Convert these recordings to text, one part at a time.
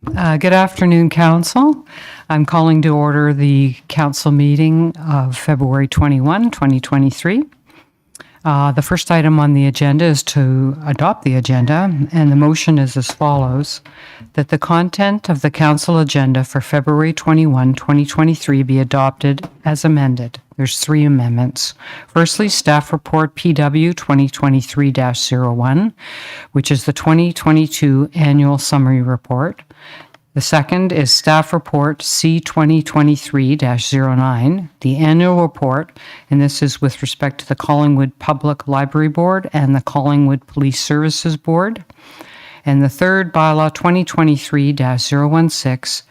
Good afternoon, Council. I'm calling to order the Council meeting of February 21, 2023. The first item on the agenda is to adopt the agenda, and the motion is as follows: that the content of the Council agenda for February 21, 2023 be adopted as amended. There's 3 amendments. Firstly, Staff Report PW 2023-01, which is the 2022 Annual Summary Report. The second is Staff Report C 2023-09, the annual report, and this is with respect to the Collingwood Public Library Board and the Collingwood Police Services Board. And the third, Bylaw 2023-016,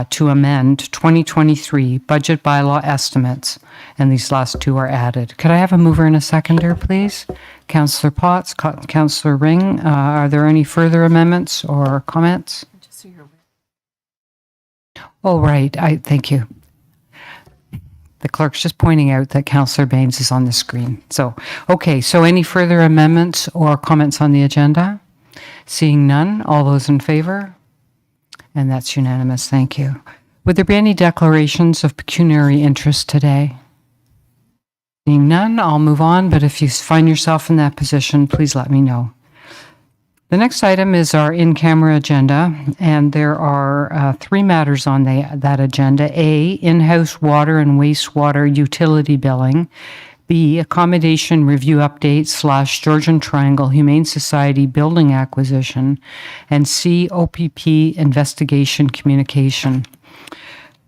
to amend 2023 Budget Bylaw Estimates, and these last 2 are added. Could I have a mover and a seconder, please? Councillor Potts, Councillor Ring, are there any further amendments or comments? Oh, right. Thank you. The clerk's just pointing out that Councillor Baines is on the screen. So any further amendments or comments on the agenda? Seeing none, all those in favor? And that's unanimous. Thank you. Would there be any declarations of pecuniary interest today? Seeing none, I'll move on, but if you find yourself in that position, please let me know. The next item is our in-camera agenda, and there are 3 matters on that agenda. A, in-house water and wastewater utility billing. B, accommodation review update / Georgian Triangle Humane Society building acquisition. And C, OPP investigation communication.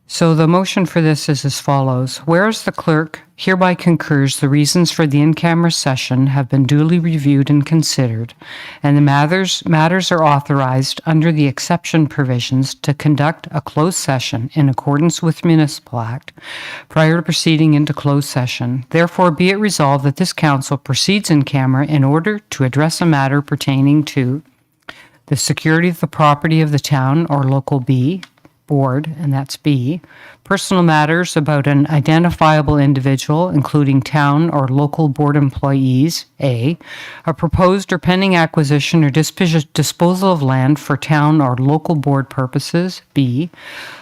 So the motion for this is as follows. Whereas the clerk hereby concurs the reasons for the in-camera session have been duly reviewed and considered, and the matters are authorized under the exception provisions to conduct a closed session in accordance with Municipal Act prior to proceeding into closed session. Therefore, be it resolved that this council proceeds in camera in order to address a matter pertaining to the security of the property of the town or local board, and that's B, personal matters about an identifiable individual, including town or local board employees, A, a proposed or pending acquisition or disposal of land for town or local board purposes, B,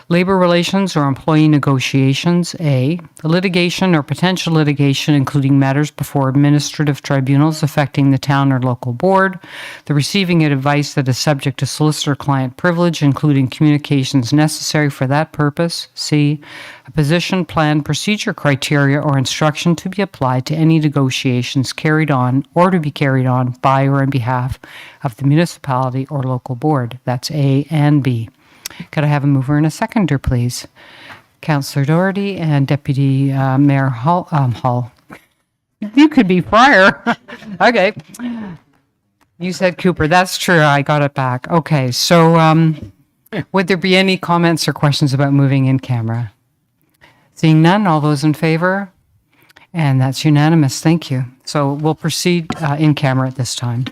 labor relations or employee negotiations, A, litigation or potential litigation, including matters before administrative tribunals affecting the town or local board, the receiving of advice that is subject to solicitor-client privilege, including communications necessary for that purpose, C, a position, plan, procedure, criteria, or instruction to be applied to any negotiations carried on or to be carried on by or on behalf of the municipality or local board. That's A and B. Could I have a mover and a seconder, please? Councillor Doherty and Deputy Mayor Hall. You could be Fryer. Okay. You said Cooper. That's true. I got it back. Okay. So would there be any comments or questions about moving in camera? Seeing none, all those in favor? And that's unanimous. Thank you. So we'll proceed in camera at this time.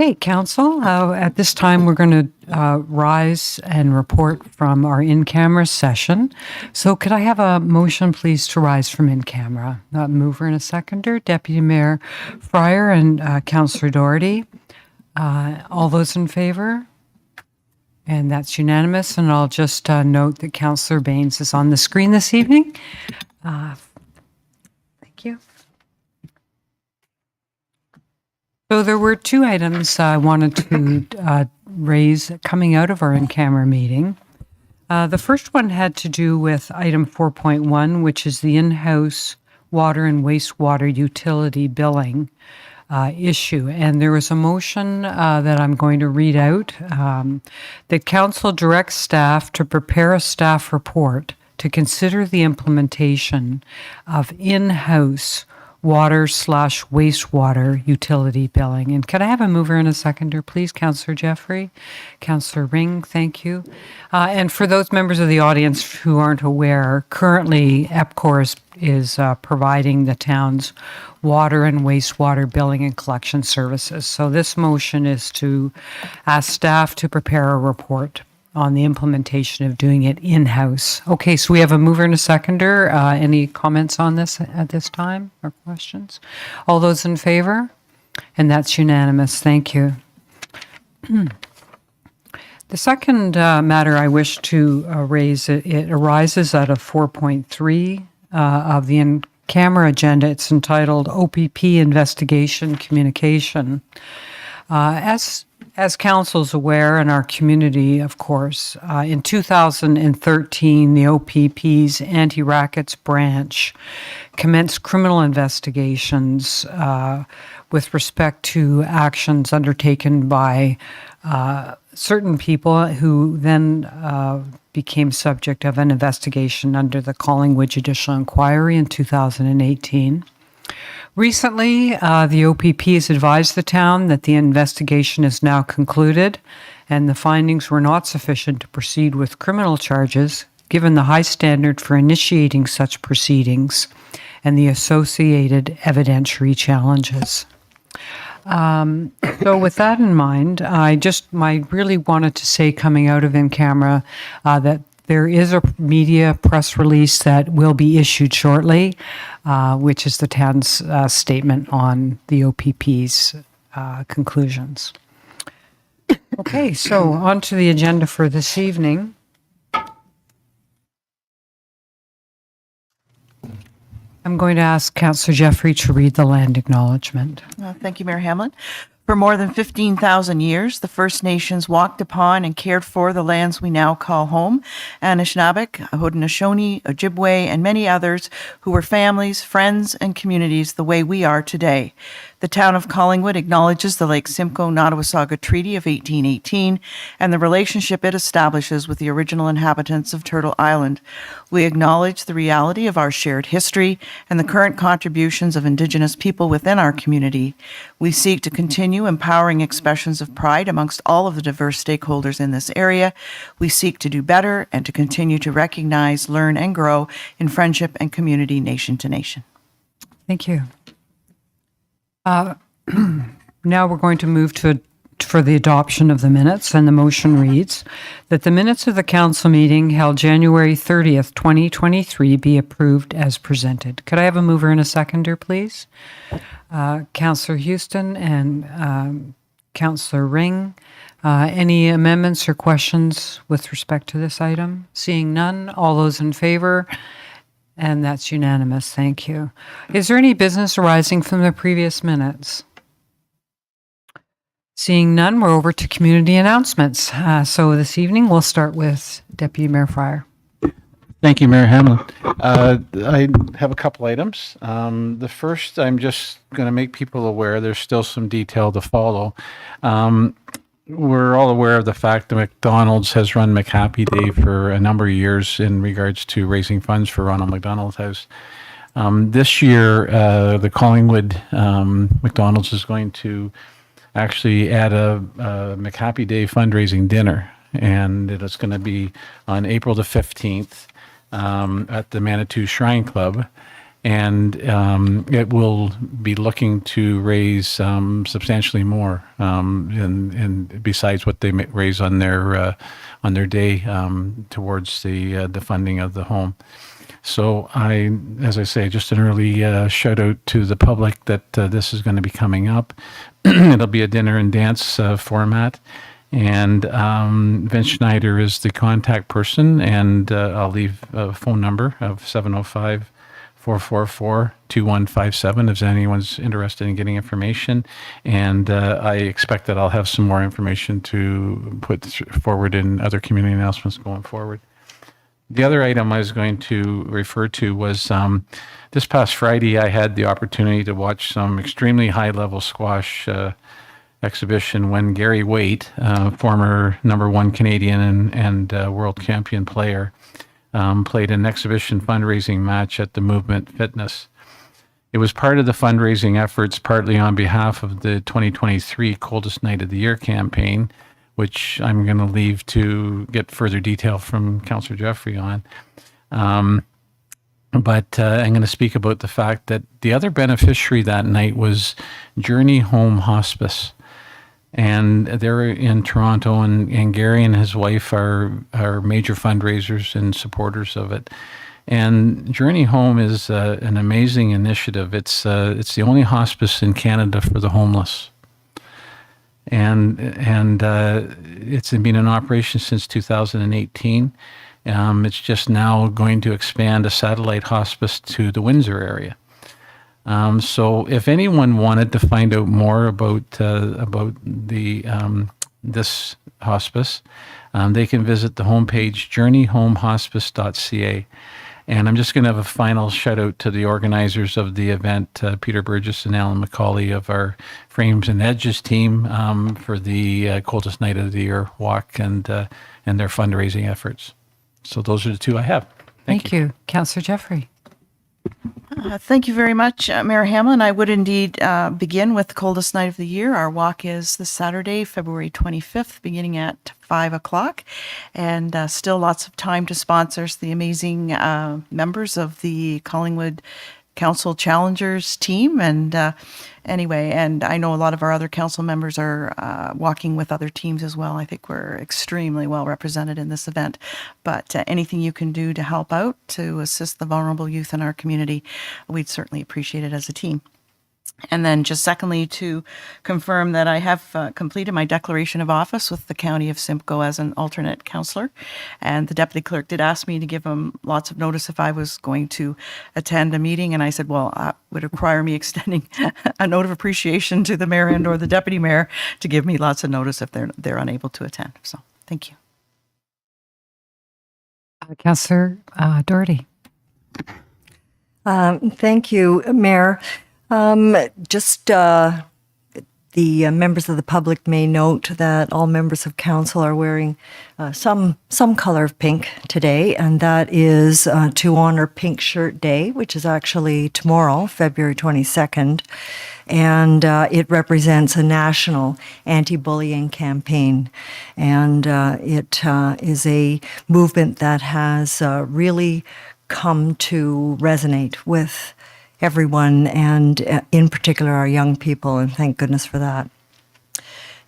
Okay, Council, at this time, we're going to rise and report from our in-camera session. So could I have a motion, please, to rise from in-camera? Mover and a seconder, Deputy Mayor Fryer and Councillor Doherty. All those in favor? And that's unanimous. And I'll just note that Councillor Baines is on the screen this evening. Thank you. So there were two items I wanted to raise coming out of our in-camera meeting. The first one had to do with item 4.1, which is the in-house water and wastewater utility billing issue. And there was a motion that I'm going to read out. That Council directs staff to prepare a staff report to consider the implementation of in-house water/wastewater utility billing. And can I have a mover and a seconder, please? Councillor Jeffery, Councillor Ring, thank you. And for those members of the audience who aren't aware, currently EPCOR is providing the town's water and wastewater billing and collection services. So this motion is to ask staff to prepare a report on the implementation of doing it in-house. Okay, so we have a mover and a seconder. Any comments on this at this time or questions? All those in favor? And that's unanimous. Thank you. The second matter I wish to raise, it arises out of 4.3 of the in-camera agenda. It's entitled OPP Investigation Communication. As Council's aware, in our community, of course, in 2013, the OPP's Anti-Rackets Branch commenced criminal investigations with respect to actions undertaken by certain people who then became subject of an investigation under the Collingwood Judicial Inquiry in 2018. Recently, the OPP has advised the town that the investigation is now concluded and the findings were not sufficient to proceed with criminal charges, given the high standard for initiating such proceedings and the associated evidentiary challenges. So with that in mind, I really wanted to say, coming out of in-camera, that there is a media press release that will be issued shortly, which is the town's statement on the OPP's conclusions. Okay, so on to the agenda for this evening. I'm going to ask Councillor Jeffery to read the land acknowledgement. Thank you, Mayor Hamlin. For more than 15,000 years, the First Nations walked upon and cared for the lands we now call home. Anishinaabeg, Haudenosaunee, Ojibwe, and many others who were families, friends, and communities the way we are today. The town of Collingwood acknowledges the Lake Simcoe-Nottawasaga Treaty of 1818 and the relationship it establishes with the original inhabitants of Turtle Island. We acknowledge the reality of our shared history and the current contributions of Indigenous people within our community. We seek to continue empowering expressions of pride amongst all of the diverse stakeholders in this area. We seek to do better and to continue to recognize, learn, and grow in friendship and community nation to nation. Thank you. Now we're going to move for the adoption of the minutes, and the motion reads that the minutes of the council meeting held January 30th, 2023 be approved as presented. Could I have a mover and a seconder, please? Councillor Houston and Councillor Ring. Any amendments or questions with respect to this item? Seeing none, all those in favor? And that's unanimous. Thank you. Is there any business arising from the previous minutes? Seeing none, we're over to community announcements. So this evening, we'll start with Deputy Mayor Fryer. Thank you, Mayor Hamlin. I have a couple items. The first, I'm just going to make people aware there's still some detail to follow. We're all aware of the fact that McDonald's has run McHappy Day for a number of years in regards to raising funds for Ronald McDonald House. This year, the Collingwood McDonald's is going to actually add a McHappy Day fundraising dinner, and it's going to be on April the 15th at the Manitou Shrine Club. and it will be looking to raise substantially more, and besides what they raise on their day towards the funding of the home. So as I say, just an early shout out to the public that this is going to be coming up. It'll be a dinner and dance format. And Vince Schneider is the contact person, and I'll leave a phone number of 705-444-2157 if anyone's interested in getting information. And I expect that I'll have some more information to put forward in other community announcements going forward. The other item I was going to refer to was this past Friday, I had the opportunity to watch some extremely high-level squash exhibition when Gary Waite, former #1 Canadian and world champion player, played an exhibition fundraising match at the Movement Fitness. It was part of the fundraising efforts, partly on behalf of the 2023 Coldest Night of the Year campaign, which I'm going to leave to get further detail from Councillor Jeffery on. But I'm going to speak about the fact that the other beneficiary that night was Journey Home Hospice. And they're in Toronto, and Gary and his wife are major fundraisers and supporters of it. And Journey Home is an amazing initiative. It's the only hospice in Canada for the homeless. And it's been in operation since 2018. It's just now going to expand a satellite hospice to the Windsor area. So if anyone wanted to find out more about this hospice, they can visit the homepage journeyhomehospice.ca. And I'm just going to have a final shout out to the organizers of the event, Peter Burgess and Alan McCauley of our Frames and Edges team, for the Coldest Night of the Year walk and their fundraising efforts. So those are the two I have. Thank you. Councillor Jeffery. Thank you very much, Mayor Hamlin. I would indeed begin with the Coldest Night of the Year. Our walk is this Saturday, February 25th, beginning at 5 o'clock. And still lots of time to sponsor the amazing members of the Collingwood Council Challengers team. And anyway, and I know a lot of our other council members are walking with other teams as well. I think we're extremely well represented in this event. But anything you can do to help out, to assist the vulnerable youth in our community, we'd certainly appreciate it as a team. And then just secondly, to confirm that I have completed my declaration of office with the County of Simcoe as an alternate councillor. And the deputy clerk did ask me to give him lots of notice if I was going to attend a meeting. And I said, well, that would require me extending a note of appreciation to the mayor and or the deputy mayor to give me lots of notice if they're unable to attend. So thank you. Councillor Doherty. Thank you, Mayor. The members of the public may note that all members of council are wearing some color of pink today, and that is to honor Pink Shirt Day, which is actually tomorrow, February 22nd, and it represents a national anti-bullying campaign, and it is a movement that has really come to resonate with everyone, and in particular our young people, and thank goodness for that.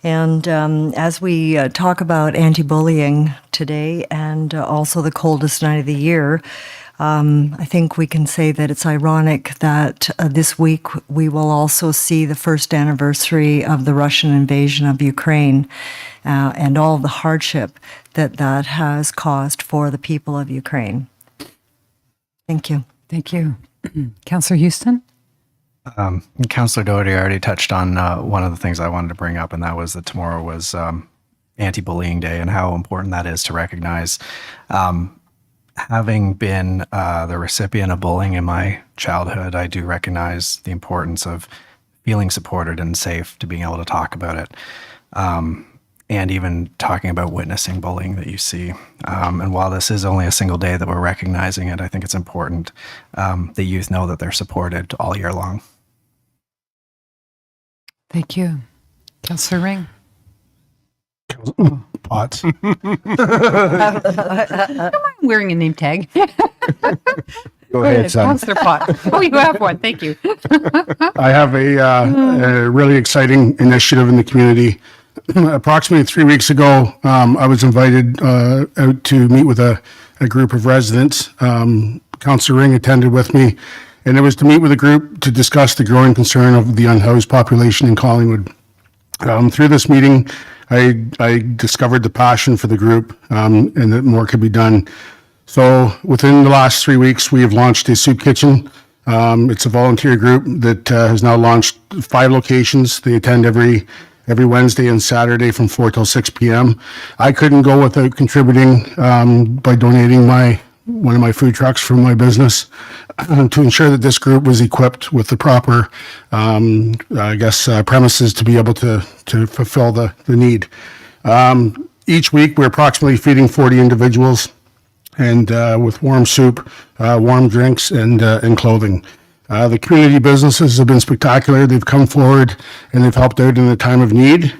And as we talk about anti-bullying today, and also the coldest night of the year, I think we can say that it's ironic that this week we will also see the first anniversary of the Russian invasion of Ukraine, and all the hardship that that has caused for the people of Ukraine. Thank you. Thank you. Councillor Houston? Councillor Doherty already touched on one of the things I wanted to bring up, and that was that tomorrow was Anti-Bullying Day, and how important that is to recognize. Having been the recipient of bullying in my childhood, I do recognize the importance of feeling supported and safe, to being able to talk about it. And even talking about witnessing bullying that you see. And while this is only a single day that we're recognizing it, I think it's important the youth know that they're supported all year long. Thank you. Councillor Ring? Potts. I'm wearing a name tag. Go ahead, son. Councillor Potts. Oh, you have one. Thank you. I have a really exciting initiative in the community. Approximately 3 weeks ago, I was invited out to meet with a group of residents. Councillor Ring attended with me, and it was to meet with a group to discuss the growing concern of the unhoused population in Collingwood. Through this meeting, I discovered the passion for the group and that more could be done. So within the last 3 weeks, we have launched a soup kitchen. It's a volunteer group that has now launched 5 locations. They attend every Wednesday and Saturday from 4 till 6 p.m. I couldn't go without contributing by donating one of my food trucks from my business to ensure that this group was equipped with the proper, premises to be able to fulfill the need. Each week, we're approximately feeding 40 individuals, and with warm soup, warm drinks, and clothing. The community businesses have been spectacular. They've come forward and they've helped out in a time of need.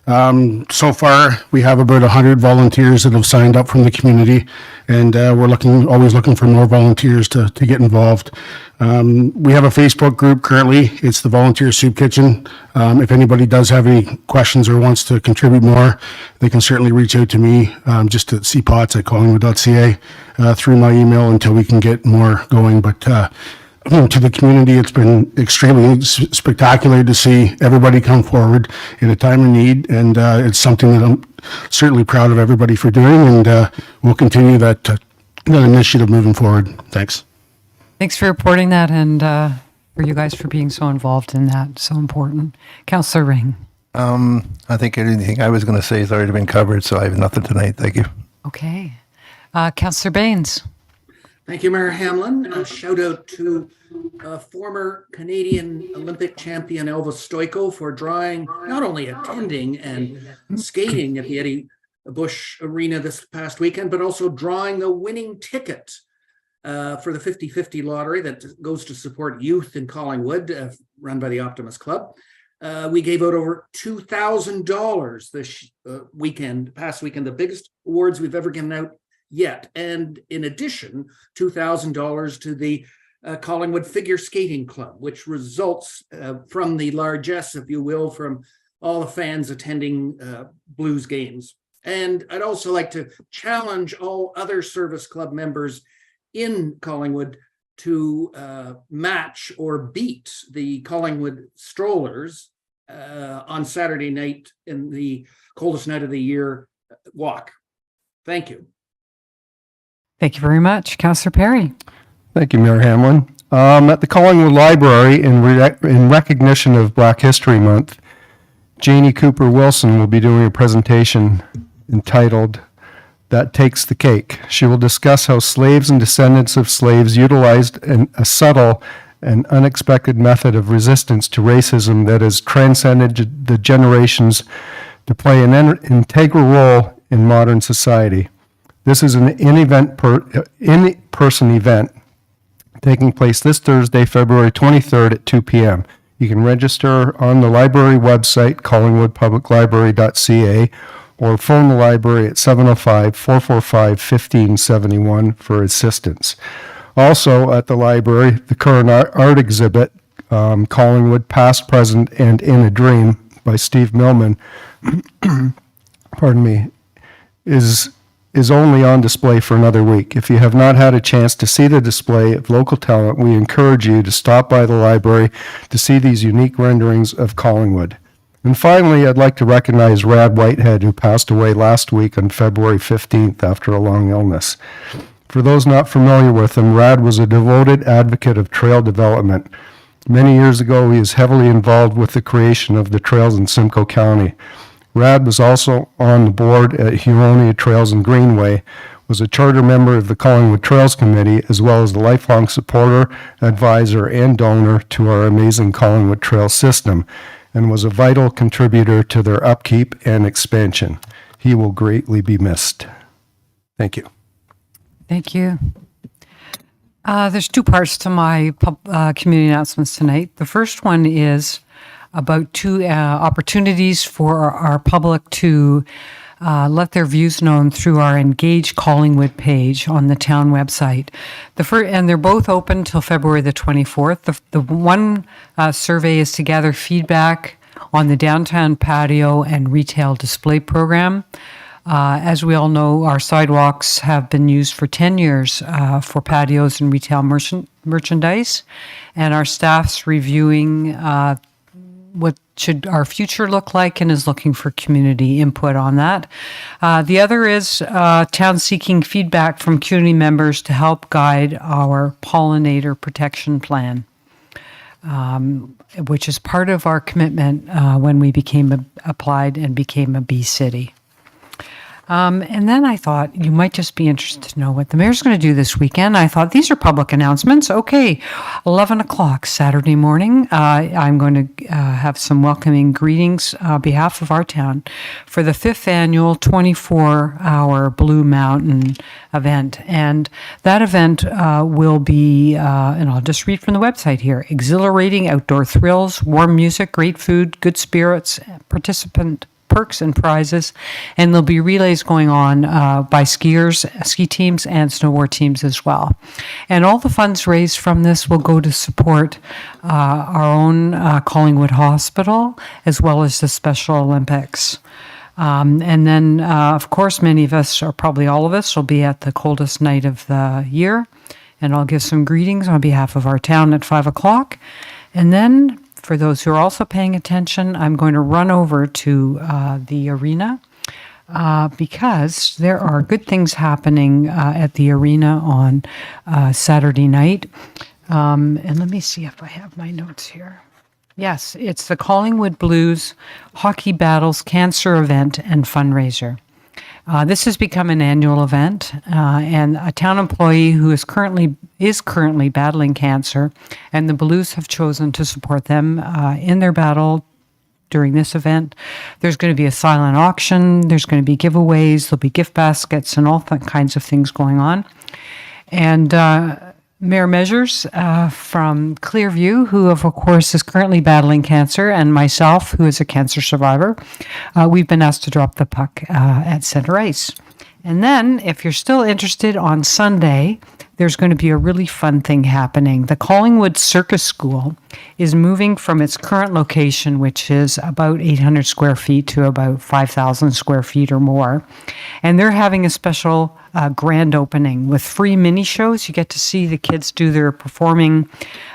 So far, we have about 100 volunteers that have signed up from the community, and we're always looking for more volunteers to get involved. We have a Facebook group currently. It's the Volunteer Soup Kitchen. If anybody does have any questions or wants to contribute more, they can certainly reach out to me just at cpots@collingwood.ca through my email until we can get more going. But to the community, it's been extremely spectacular to see everybody come forward in a time of need, and it's something that I'm certainly proud of everybody for doing, and we'll continue that initiative moving forward. Thanks. Thanks for reporting that, and for you guys for being so involved in that. So important. Councillor Ring. I think anything I was going to say has already been covered, so I have nothing tonight. Thank you. Okay. Councillor Baines. Thank you, Mayor Hamlin. A shout out to former Canadian Olympic champion Elvis Stoico for not only attending and skating at the Eddie Bush Arena this past weekend, but also drawing the winning ticket for the 50-50 lottery that goes to support youth in Collingwood, run by the Optimist Club. We gave out over $2,000 this past weekend, the biggest awards we've ever given out yet. And in addition, $2,000 to the Collingwood Figure Skating Club, which results from the largesse, if you will, from all the fans attending Blues games. And I'd also like to challenge all other service club members in Collingwood to match or beat the Collingwood Strollers on Saturday night in the coldest night of the year walk. Thank you. Thank you very much. Councillor Perry. Thank you, Mayor Hamlin. At the Collingwood Library, in recognition of Black History Month, Janie Cooper Wilson will be doing a presentation entitled "That Takes the Cake." She will discuss how slaves and descendants of slaves utilized a subtle and unexpected method of resistance to racism that has transcended the generations to play an integral role in modern society. This is an in-person event taking place this Thursday, February 23rd at 2 p.m. You can register on the library website, collingwoodpubliclibrary.ca, or phone the library at 705-445-1571 for assistance. Also at the library, the current art exhibit, Collingwood Past, Present, and in a Dream by Steve Millman, pardon me, is only on display for another week. If you have not had a chance to see the display of local talent, we encourage you to stop by the library to see these unique renderings of Collingwood. And finally, I'd like to recognize Rad Whitehead, who passed away last week on February 15th after a long illness. For those not familiar with him, Rad was a devoted advocate of trail development. Many years ago, he was heavily involved with the creation of the trails in Simcoe County. Rad was also on the board at Huronia Trails and Greenway, was a charter member of the Collingwood Trails Committee, as well as a lifelong supporter, advisor, and donor to our amazing Collingwood Trail system, and was a vital contributor to their upkeep and expansion. He will greatly be missed. Thank you. Thank you. There's 2 parts to my community announcements tonight. The first one is about 2 opportunities for our public to let their views known through our Engage Collingwood page on the town website. And they're both open till February the 24th. The one survey is to gather feedback on the downtown patio and retail display program. As we all know, our sidewalks have been used for 10 years for patios and retail merchandise, and our staff's reviewing what should our future look like and is looking for community input on that. The other is town seeking feedback from community members to help guide our pollinator protection plan, which is part of our commitment when we applied and became a bee city. And then I thought you might just be interested to know what the mayor's going to do this weekend. I thought these are public announcements. Okay, 11 o'clock Saturday morning, I'm going to have some welcoming greetings on behalf of our town for the 5th annual 24-hour Blue Mountain event. And that event will be, and I'll just read from the website here, exhilarating outdoor thrills, warm music, great food, good spirits, participant perks and prizes, and there'll be relays going on by skiers, ski teams, and snowboard teams as well. And all the funds raised from this will go to support our own Collingwood Hospital, as well as the Special Olympics. And then, of course, many of us, or probably all of us, will be at the coldest night of the year, and I'll give some greetings on behalf of our town at 5 o'clock. And then, for those who are also paying attention, I'm going to run over to the arena because there are good things happening at the arena on Saturday night. And let me see if I have my notes here. Yes, it's the Collingwood Blues Hockey Battles Cancer event and fundraiser. This has become an annual event, and a town employee who is currently battling cancer, and the Blues have chosen to support them in their battle during this event. There's going to be a silent auction. There's going to be giveaways. There'll be gift baskets and all kinds of things going on. And Mayor Measures from Clearview, who of course is currently battling cancer, and myself, who is a cancer survivor, we've been asked to drop the puck at center ice. And then, if you're still interested, on Sunday, there's going to be a really fun thing happening. The Collingwood Circus School is moving from its current location, which is about 800 square feet, to about 5,000 square feet or more. And they're having a special grand opening with free mini shows. You get to see the kids do their performing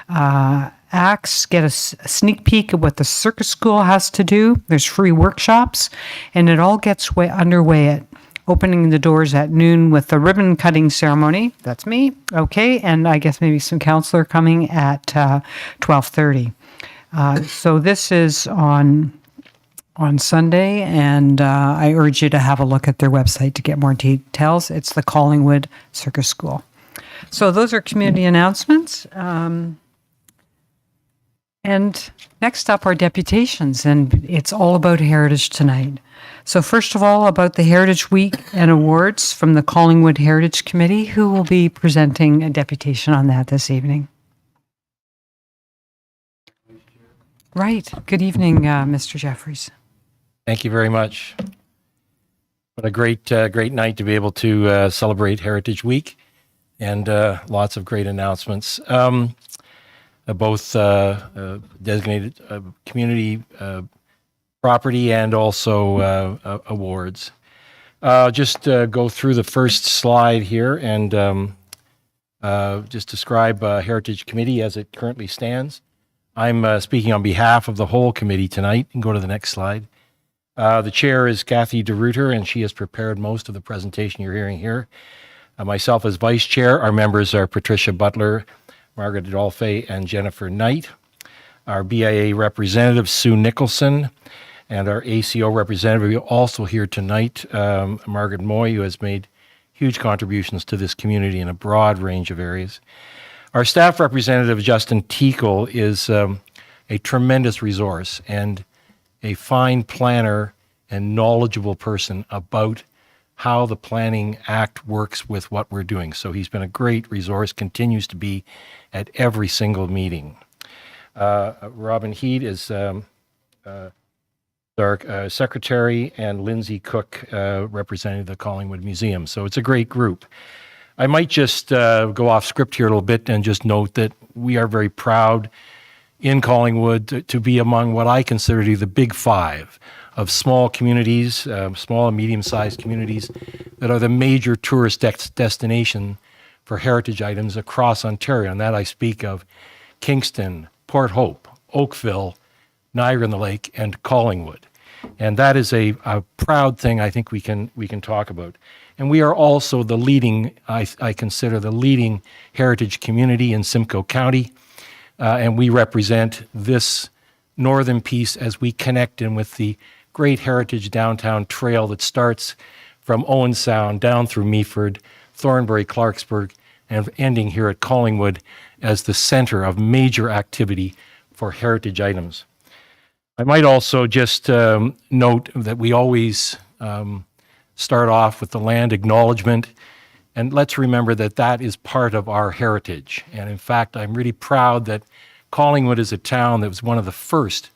acts, get a sneak peek at what the circus school has to do. There's free workshops, and it all gets underway at opening the doors at noon with the ribbon cutting ceremony. That's me. Okay. And I guess maybe some counselor coming at 12:30. So this is on Sunday, and I urge you to have a look at their website to get more details. It's the Collingwood Circus School. So those are community announcements. And next up are deputations, and it's all about heritage tonight. So first of all, about the Heritage Week and awards from the Collingwood Heritage Committee, who will be presenting a deputation on that this evening. Right. Good evening, Mr. Jeffries. Thank you very much. What a great night to be able to celebrate Heritage Week, and lots of great announcements. Both designated community property and also awards. Just go through the first slide here and just describe Heritage Committee as it currently stands. I'm speaking on behalf of the whole committee tonight. You can go to the next slide. The chair is Kathy DeRuiter, and she has prepared most of the presentation you're hearing here. Myself as vice chair, our members are Patricia Butler, Margaret Adolphe, and Jennifer Knight. Our BIA representative, Sue Nicholson, and our ACO representative also here tonight, Margaret Mooy, who has made huge contributions to this community in a broad range of areas. Our staff representative, Justin Teakle, is a tremendous resource and a fine planner and knowledgeable person about how the Planning Act works with what we're doing. So he's been a great resource, continues to be at every single meeting. Robin Heed is our secretary, and Lindsay Cook representing the Collingwood Museum. So it's a great group. I might just go off script here a little bit and just note that we are very proud in Collingwood to be among what I consider to be the big five of small communities, small and medium-sized communities that are the major tourist destination for heritage items across Ontario. And that I speak of Kingston, Port Hope, Oakville, Niagara-on-the-Lake, and Collingwood. And that is a proud thing I think we can talk about. And we are also the leading, I consider the leading heritage community in Simcoe County. And we represent this northern piece as we connect in with the great heritage downtown trail that starts from Owen Sound down through Meaford, Thornbury, Clarksburg, and ending here at Collingwood as the center of major activity for heritage items. I might also just note that we always start off with the land acknowledgement, and let's remember that that is part of our heritage. And in fact, I'm really proud that Collingwood is a town that was one of the first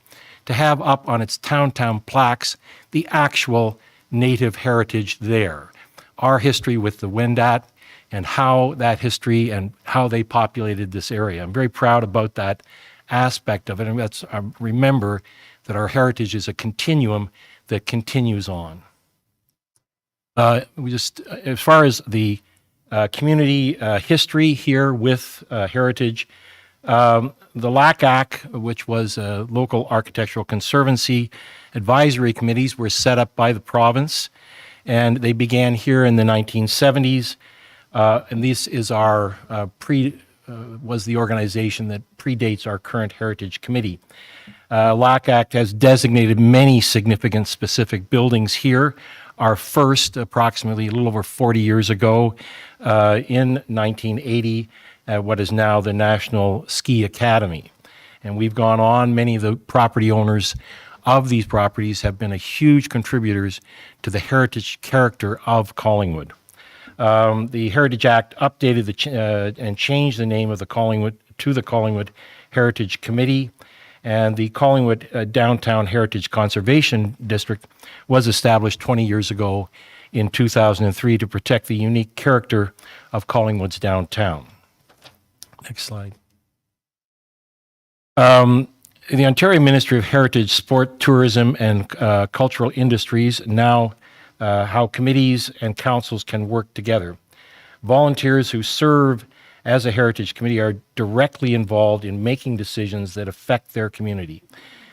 to have up on its town plaques the actual native heritage there. Our history with the Wendat and how that history and how they populated this area. I'm very proud about that aspect of it. And let's remember that our heritage is a continuum that continues on. As far as the community history here with heritage, the LACAC, which was a local architectural conservancy advisory committees, were set up by the province, and they began here in the 1970s. And this is our was the organization that predates our current heritage committee. LACAC has designated many significant specific buildings here. Our first, approximately a little over 40 years ago, in 1980, what is now the National Ski Academy. And we've gone on, many of the property owners of these properties have been a huge contributors to the heritage character of Collingwood. The Heritage Act updated and changed the name of the Collingwood to the Collingwood Heritage Committee, and the Collingwood Downtown Heritage Conservation District was established 20 years ago in 2003 to protect the unique character of Collingwood's downtown. Next slide. The Ontario Ministry of Heritage, Sport, Tourism and Cultural Industries now how committees and councils can work together. Volunteers who serve as a heritage committee are directly involved in making decisions that affect their community.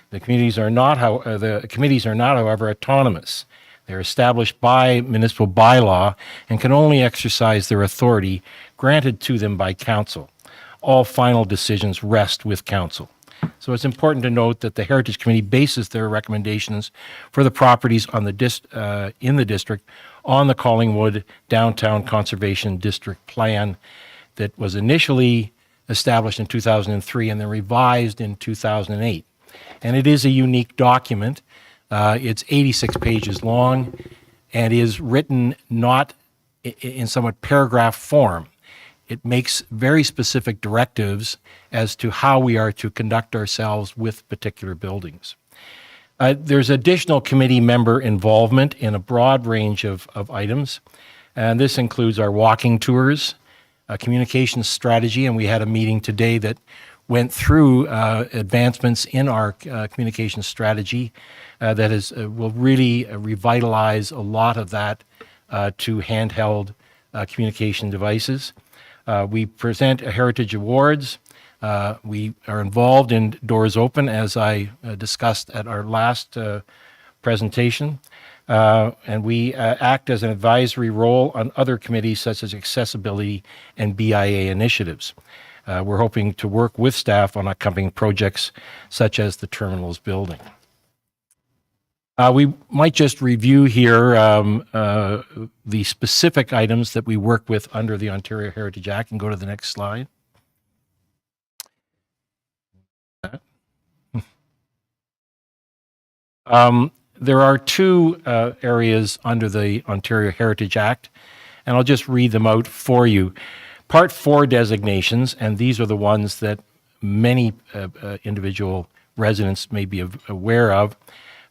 The committees are not, however, autonomous. They're established by municipal bylaw and can only exercise their authority granted to them by council. All final decisions rest with council. So it's important to note that the Heritage Committee bases their recommendations for the properties on the in the district on the Collingwood Downtown Conservation District Plan that was initially established in 2003 and then revised in 2008. And it is a unique document. It's 86 pages long and is written not in somewhat paragraph form. It makes very specific directives as to how we are to conduct ourselves with particular buildings. There's additional committee member involvement in a broad range of items, and this includes our walking tours, communications strategy, and we had a meeting today that went through advancements in our communications strategy that will really revitalize a lot of that to handheld communication devices. We present heritage awards. We are involved in Doors Open, as I discussed at our last presentation. And we act as an advisory role on other committees such as accessibility and BIA initiatives. We're hoping to work with staff on upcoming projects such as the terminals building. We might just review here the specific items that we work with under the Ontario Heritage Act and go to the next slide. There are two areas under the Ontario Heritage Act, and I'll just read them out for you. Part 4 designations, and these are the ones that many individual residents may be aware of.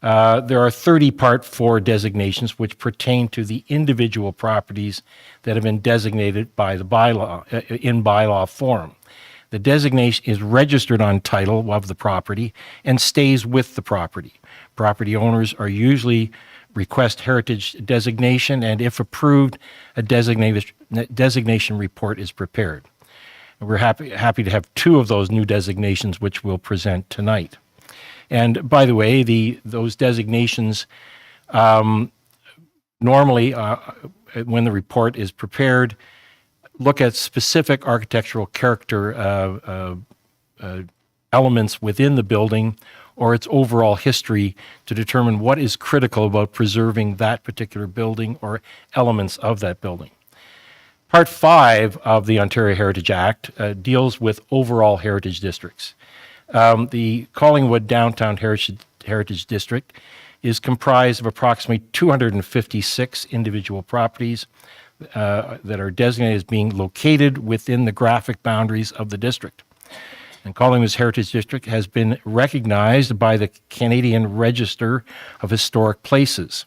There are 30 Part 4 designations which pertain to the individual properties that have been designated by the bylaw, in bylaw form. The designation is registered on title of the property and stays with the property. Property owners are usually request heritage designation, and if approved, a designation report is prepared. And we're happy to have 2 of those new designations which we'll present tonight. And by the way, those designations normally, when the report is prepared, look at specific architectural character elements within the building or its overall history to determine what is critical about preserving that particular building or elements of that building. Part 5 of the Ontario Heritage Act deals with overall heritage districts. The Collingwood Downtown Heritage District is comprised of approximately 256 individual properties that are designated as being located within the graphic boundaries of the district. And Collingwood's Heritage District has been recognized by the Canadian Register of Historic Places.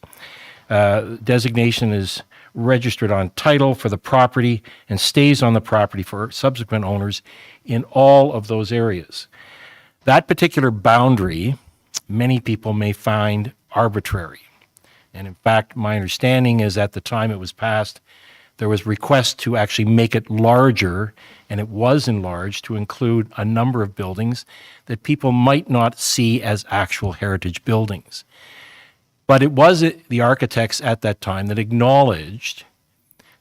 Designation is registered on title for the property and stays on the property for subsequent owners in all of those areas. That particular boundary, many people may find arbitrary. And in fact, my understanding is at the time it was passed, there was request to actually make it larger, and it was enlarged to include a number of buildings that people might not see as actual heritage buildings. But it was the architects at that time that acknowledged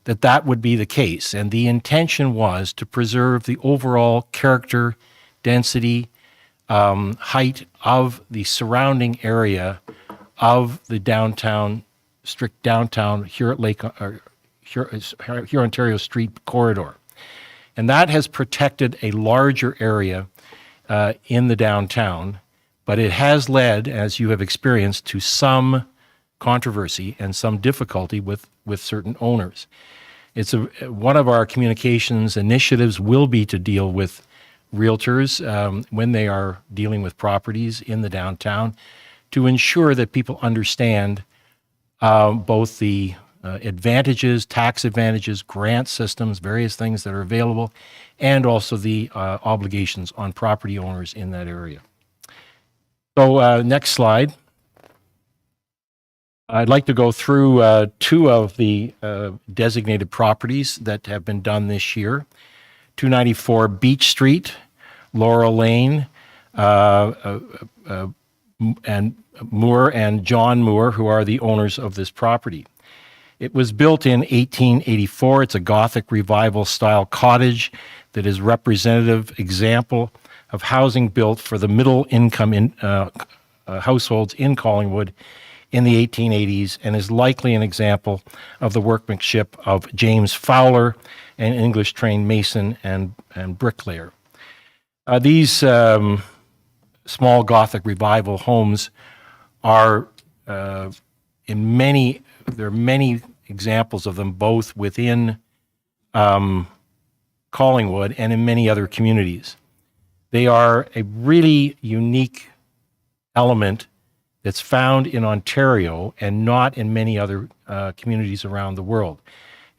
that that would be the case, and the intention was to preserve the overall character, density, height of the surrounding area of the downtown, strict downtown Hurontario Street corridor. And that has protected a larger area in the downtown, but it has led, as you have experienced, to some controversy and some difficulty with certain owners. It's one of our communications initiatives will be to deal with realtors when they are dealing with properties in the downtown to ensure that people understand both the advantages, tax advantages, grant systems, various things that are available, and also the obligations on property owners in that area. So next slide. I'd like to go through 2 of the designated properties that have been done this year. 294 Beach Street, Laurel Lane, and Moore and John Moore, who are the owners of this property. It was built in 1884. It's a Gothic Revival style cottage that is representative example of housing built for the middle income households in Collingwood in the 1880s and is likely an example of the workmanship of James Fowler, an English-trained mason and bricklayer. These small Gothic Revival homes are there are many examples of them both within Collingwood and in many other communities. They are a really unique element that's found in Ontario and not in many other communities around the world.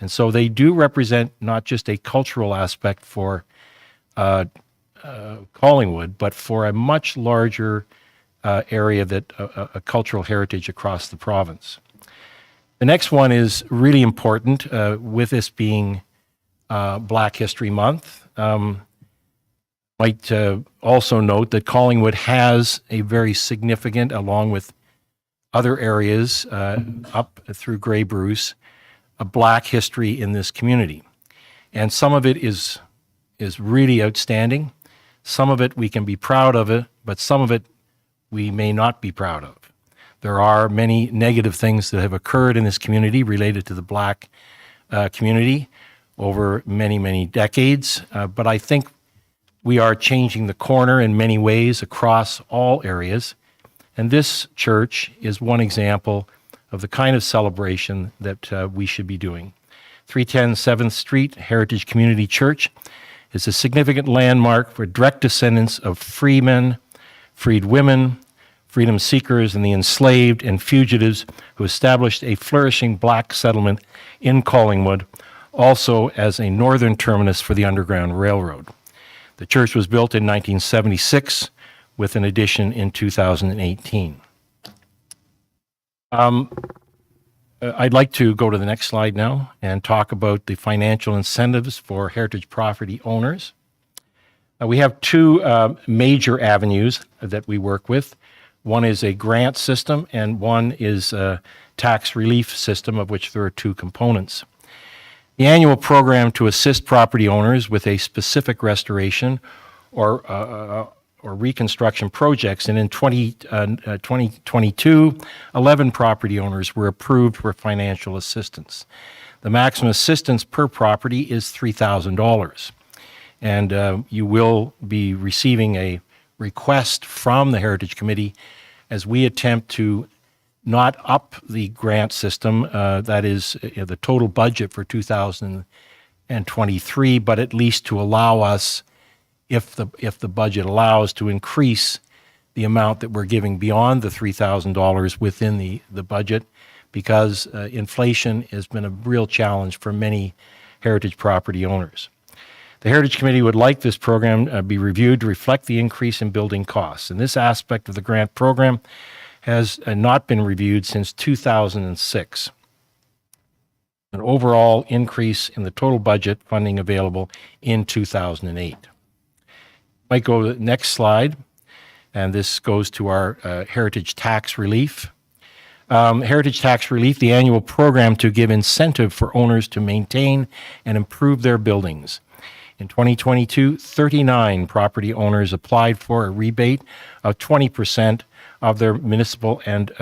And so they do represent not just a cultural aspect for Collingwood, but for a much larger area that a cultural heritage across the province. The next one is really important with this being Black History Month. Might also note that Collingwood has a very significant, along with other areas up through Grey Bruce, a Black history in this community. And some of it is really outstanding. Some of it we can be proud of it, but some of it we may not be proud of. There are many negative things that have occurred in this community related to the Black community over many, many decades, but I think we are changing the corner in many ways across all areas, and this church is one example of the kind of celebration that we should be doing. 310 7th Street Heritage Community Church is a significant landmark for direct descendants of freemen, freed women, freedom seekers, and the enslaved and fugitives who established a flourishing black settlement in Collingwood, also as a northern terminus for the Underground Railroad. The church was built in 1976 with an addition in 2018. I'd like to go to the next slide now and talk about the financial incentives for heritage property owners. We have two major avenues that we work with. One is a grant system and one is a tax relief system, of which there are two components. The annual program to assist property owners with a specific restoration or reconstruction projects, and in 2022, 11 property owners were approved for financial assistance. The maximum assistance per property is $3,000, and you will be receiving a request from the Heritage Committee as we attempt to not up the grant system, that is the total budget for 2023, but at least to allow us, if the budget allows, to increase the amount that we're giving beyond the $3,000 within the budget, because inflation has been a real challenge for many heritage property owners. The Heritage Committee would like this program be reviewed to reflect the increase in building costs. And this aspect of the grant program has not been reviewed since 2006. An overall increase in the total budget funding available in 2008. Might go to the next slide, and this goes to our heritage tax relief. Heritage tax relief, the annual program to give incentive for owners to maintain and improve their buildings. In 2022, 39 property owners applied for a rebate of 20% of their municipal and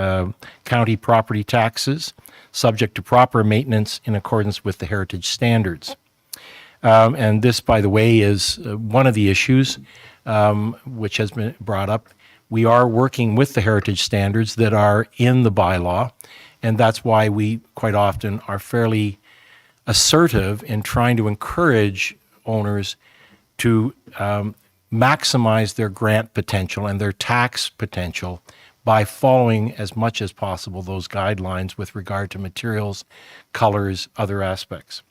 county property taxes, subject to proper maintenance in accordance with the heritage standards. And this, by the way, is one of the issues which has been brought up. We are working with the heritage standards that are in the bylaw, and that's why we quite often are fairly assertive in trying to encourage owners to maximize their grant potential and their tax potential by following as much as possible those guidelines with regard to materials, colors, other aspects.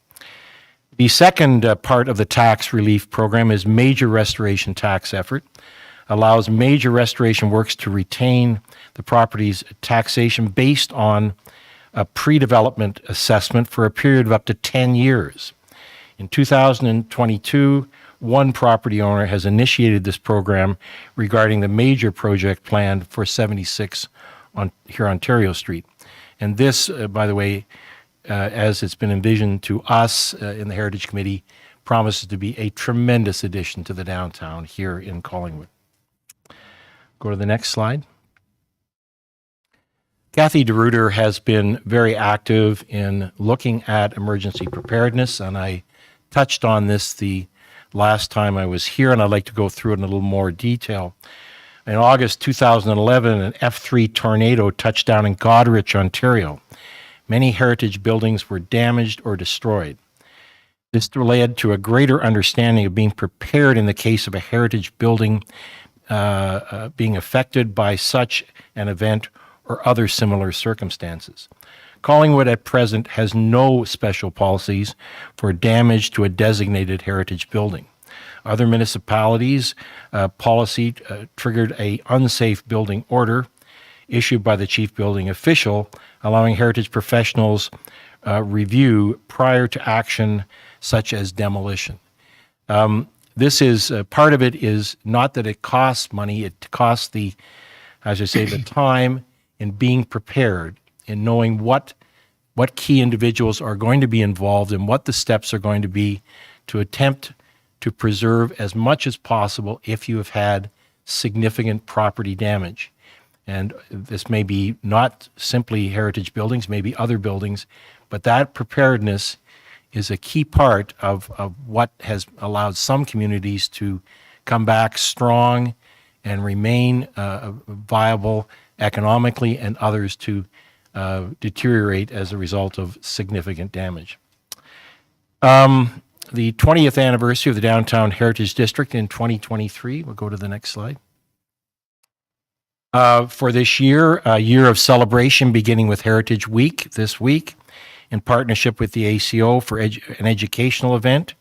The second part of the tax relief program is major restoration tax effort. Allows major restoration works to retain the property's taxation based on a pre-development assessment for a period of up to 10 years. In 2022, one property owner has initiated this program regarding the major project planned for 76 here Ontario Street. And this, by the way, as it's been envisioned to us in the Heritage Committee, promises to be a tremendous addition to the downtown here in Collingwood. Go to the next slide. Kathy DeRuiter has been very active in looking at emergency preparedness, and I touched on this the last time I was here, and I'd like to go through it in a little more detail. In August 2011, an F3 tornado touched down in Goderich, Ontario. Many heritage buildings were damaged or destroyed. This led to a greater understanding of being prepared in the case of a heritage building being affected by such an event or other similar circumstances. Collingwood at present has no special policies for damage to a designated heritage building. Other municipalities' policy triggered an unsafe building order issued by the chief building official, allowing heritage professionals review prior to action such as demolition. This is part of it is not that it costs money, it costs the, as I say, the time in being prepared, in knowing what key individuals are going to be involved and what the steps are going to be to attempt to preserve as much as possible if you have had significant property damage. And this may be not simply heritage buildings, maybe other buildings, but that preparedness is a key part of what has allowed some communities to come back strong and remain viable economically, and others to deteriorate as a result of significant damage. The 20th anniversary of the Downtown Heritage District in 2023. We'll go to the next slide. For this year, a year of celebration beginning with Heritage Week this week in partnership with the ACO for an educational event.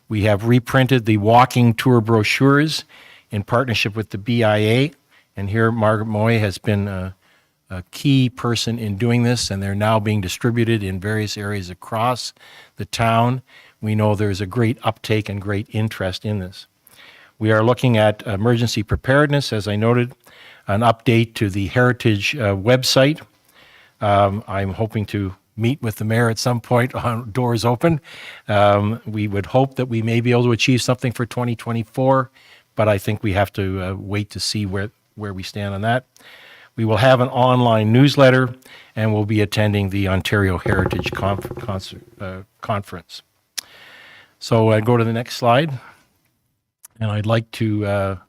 We have reprinted the walking tour brochures in partnership with the BIA. And here Margaret Mooy has been a key person in doing this, and they're now being distributed in various areas across the town. We know there's a great uptake and great interest in this. We are looking at emergency preparedness, as I noted, an update to the Heritage website. I'm hoping to meet with the mayor at some point on doors open. We would hope that we may be able to achieve something for 2024, but I think we have to wait to see where we stand on that. We will have an online newsletter, and we'll be attending the Ontario Heritage Conference. So go to the next slide. And I'd like to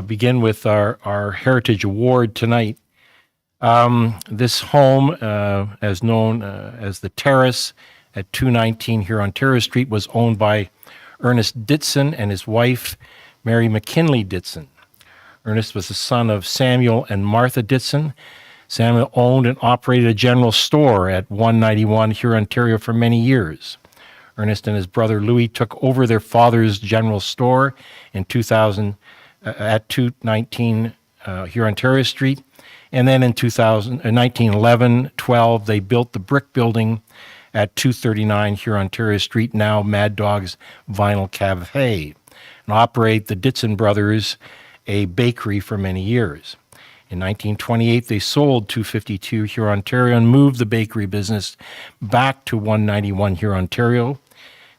begin with our Heritage Award tonight. This home, as known as the Terrace at 219 here Ontario Street, was owned by Ernest Ditson and his wife, Mary McKinley Ditson. Ernest was the son of Samuel and Martha Ditson. Samuel owned and operated a general store at 191 here Ontario for many years. Ernest and his brother Louis took over their father's general store in 2000 at 219 here Ontario Street. And then in 1911-12, they built the brick building at 239 here Ontario Street, now Mad Dog's Vinyl Cafe, and operate the Ditson Brothers, a bakery, for many years. In 1928, they sold 252 here Ontario and moved the bakery business back to 191 here Ontario.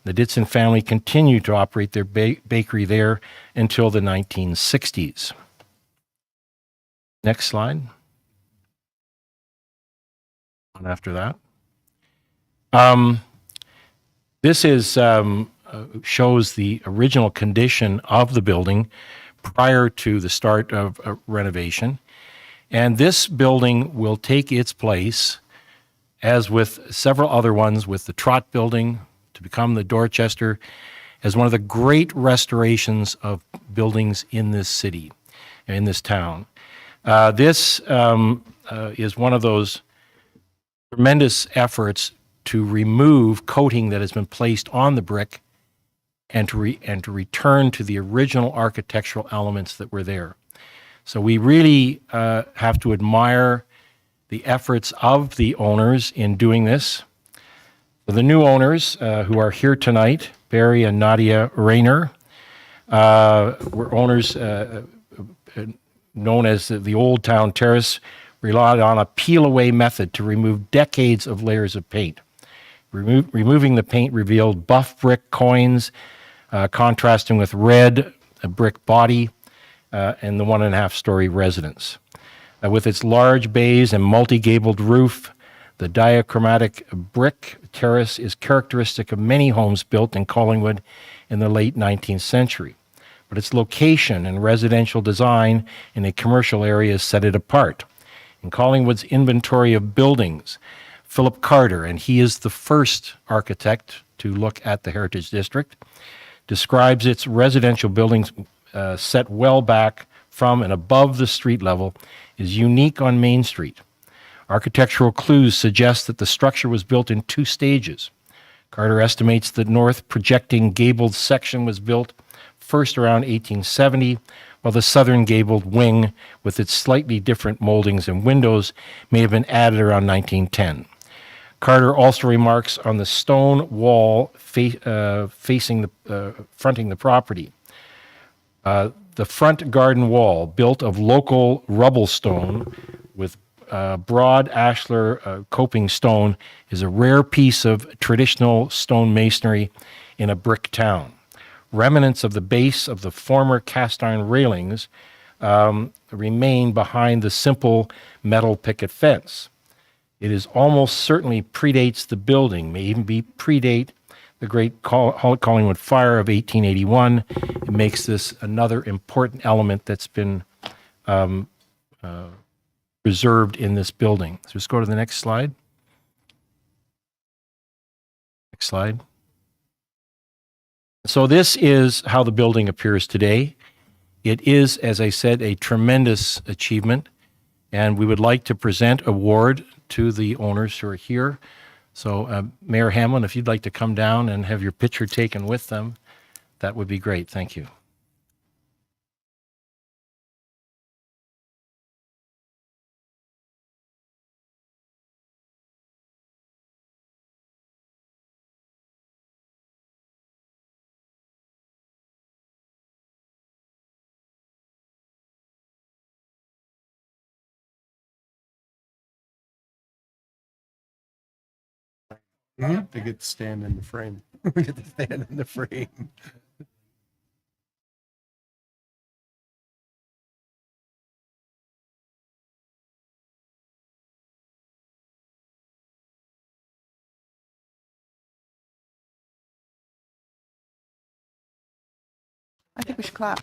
The Ditson family continued to operate their bakery there until the 1960s. Next slide. One after that. This is shows the original condition of the building prior to the start of renovation. And this building will take its place, as with several other ones, with the Trott building to become the Dorchester, as one of the great restorations of buildings in this city, in this town. This is one of those tremendous efforts to remove coating that has been placed on the brick and to return to the original architectural elements that were there. So we really have to admire the efforts of the owners in doing this. The new owners who are here tonight, Barry and Nadia Rayner, were owners known as the Old Town Terrace, relied on a peel-away method to remove decades of layers of paint. Removing the paint revealed buff brick coins, contrasting with red brick body and the 1.5-story residence. With its large bays and multi-gabled roof, the diachromatic brick terrace is characteristic of many homes built in Collingwood in the late 19th century. But its location and residential design in a commercial area set it apart. In Collingwood's inventory of buildings, Philip Carter, and he is the first architect to look at the Heritage District, describes its residential buildings set well back from and above the street level is unique on Main Street. Architectural clues suggest that the structure was built in 2 stages. Carter estimates the north projecting gabled section was built first around 1870, while the southern gabled wing, with its slightly different moldings and windows, may have been added around 1910. Carter also remarks on the stone wall fronting the property. The front garden wall, built of local rubble stone with broad ashlar coping stone, is a rare piece of traditional stone masonry in a brick town. Remnants of the base of the former cast iron railings remain behind the simple metal picket fence. It is almost certainly predates the building, may even be predate the Great Collingwood Fire of 1881. It makes this another important element that's been preserved in this building. So just go to the next slide. Next slide. So this is how the building appears today. It is, as I said, a tremendous achievement, and we would like to present award to the owners who are here. So Mayor Hamlin, if you'd like to come down and have your picture taken with them, that would be great. Thank you. They get to stand in the frame. We get to stand in the frame. I think we should clap.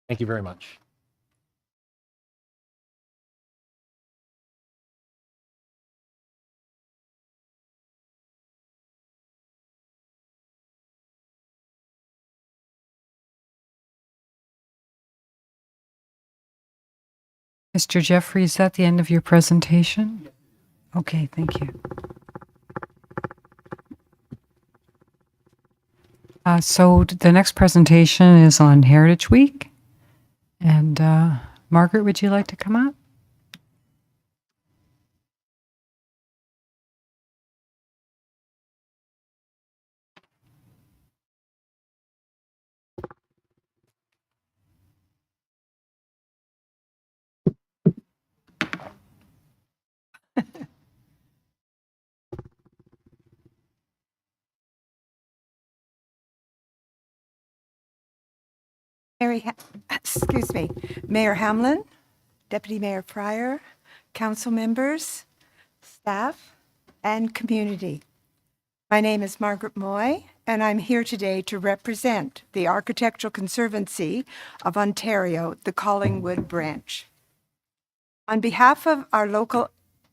Thank you very much. Mr. Jeffery, is that the end of your presentation? Okay, thank you. So the next presentation is on Heritage Week. And Margaret, would you like to come up? Excuse me, Mayor Hamlin, Deputy Mayor Pryor, council members, staff, and community. My name is Margaret Mooy, and I'm here today to represent the Architectural Conservancy of Ontario, the Collingwood branch. On behalf of our local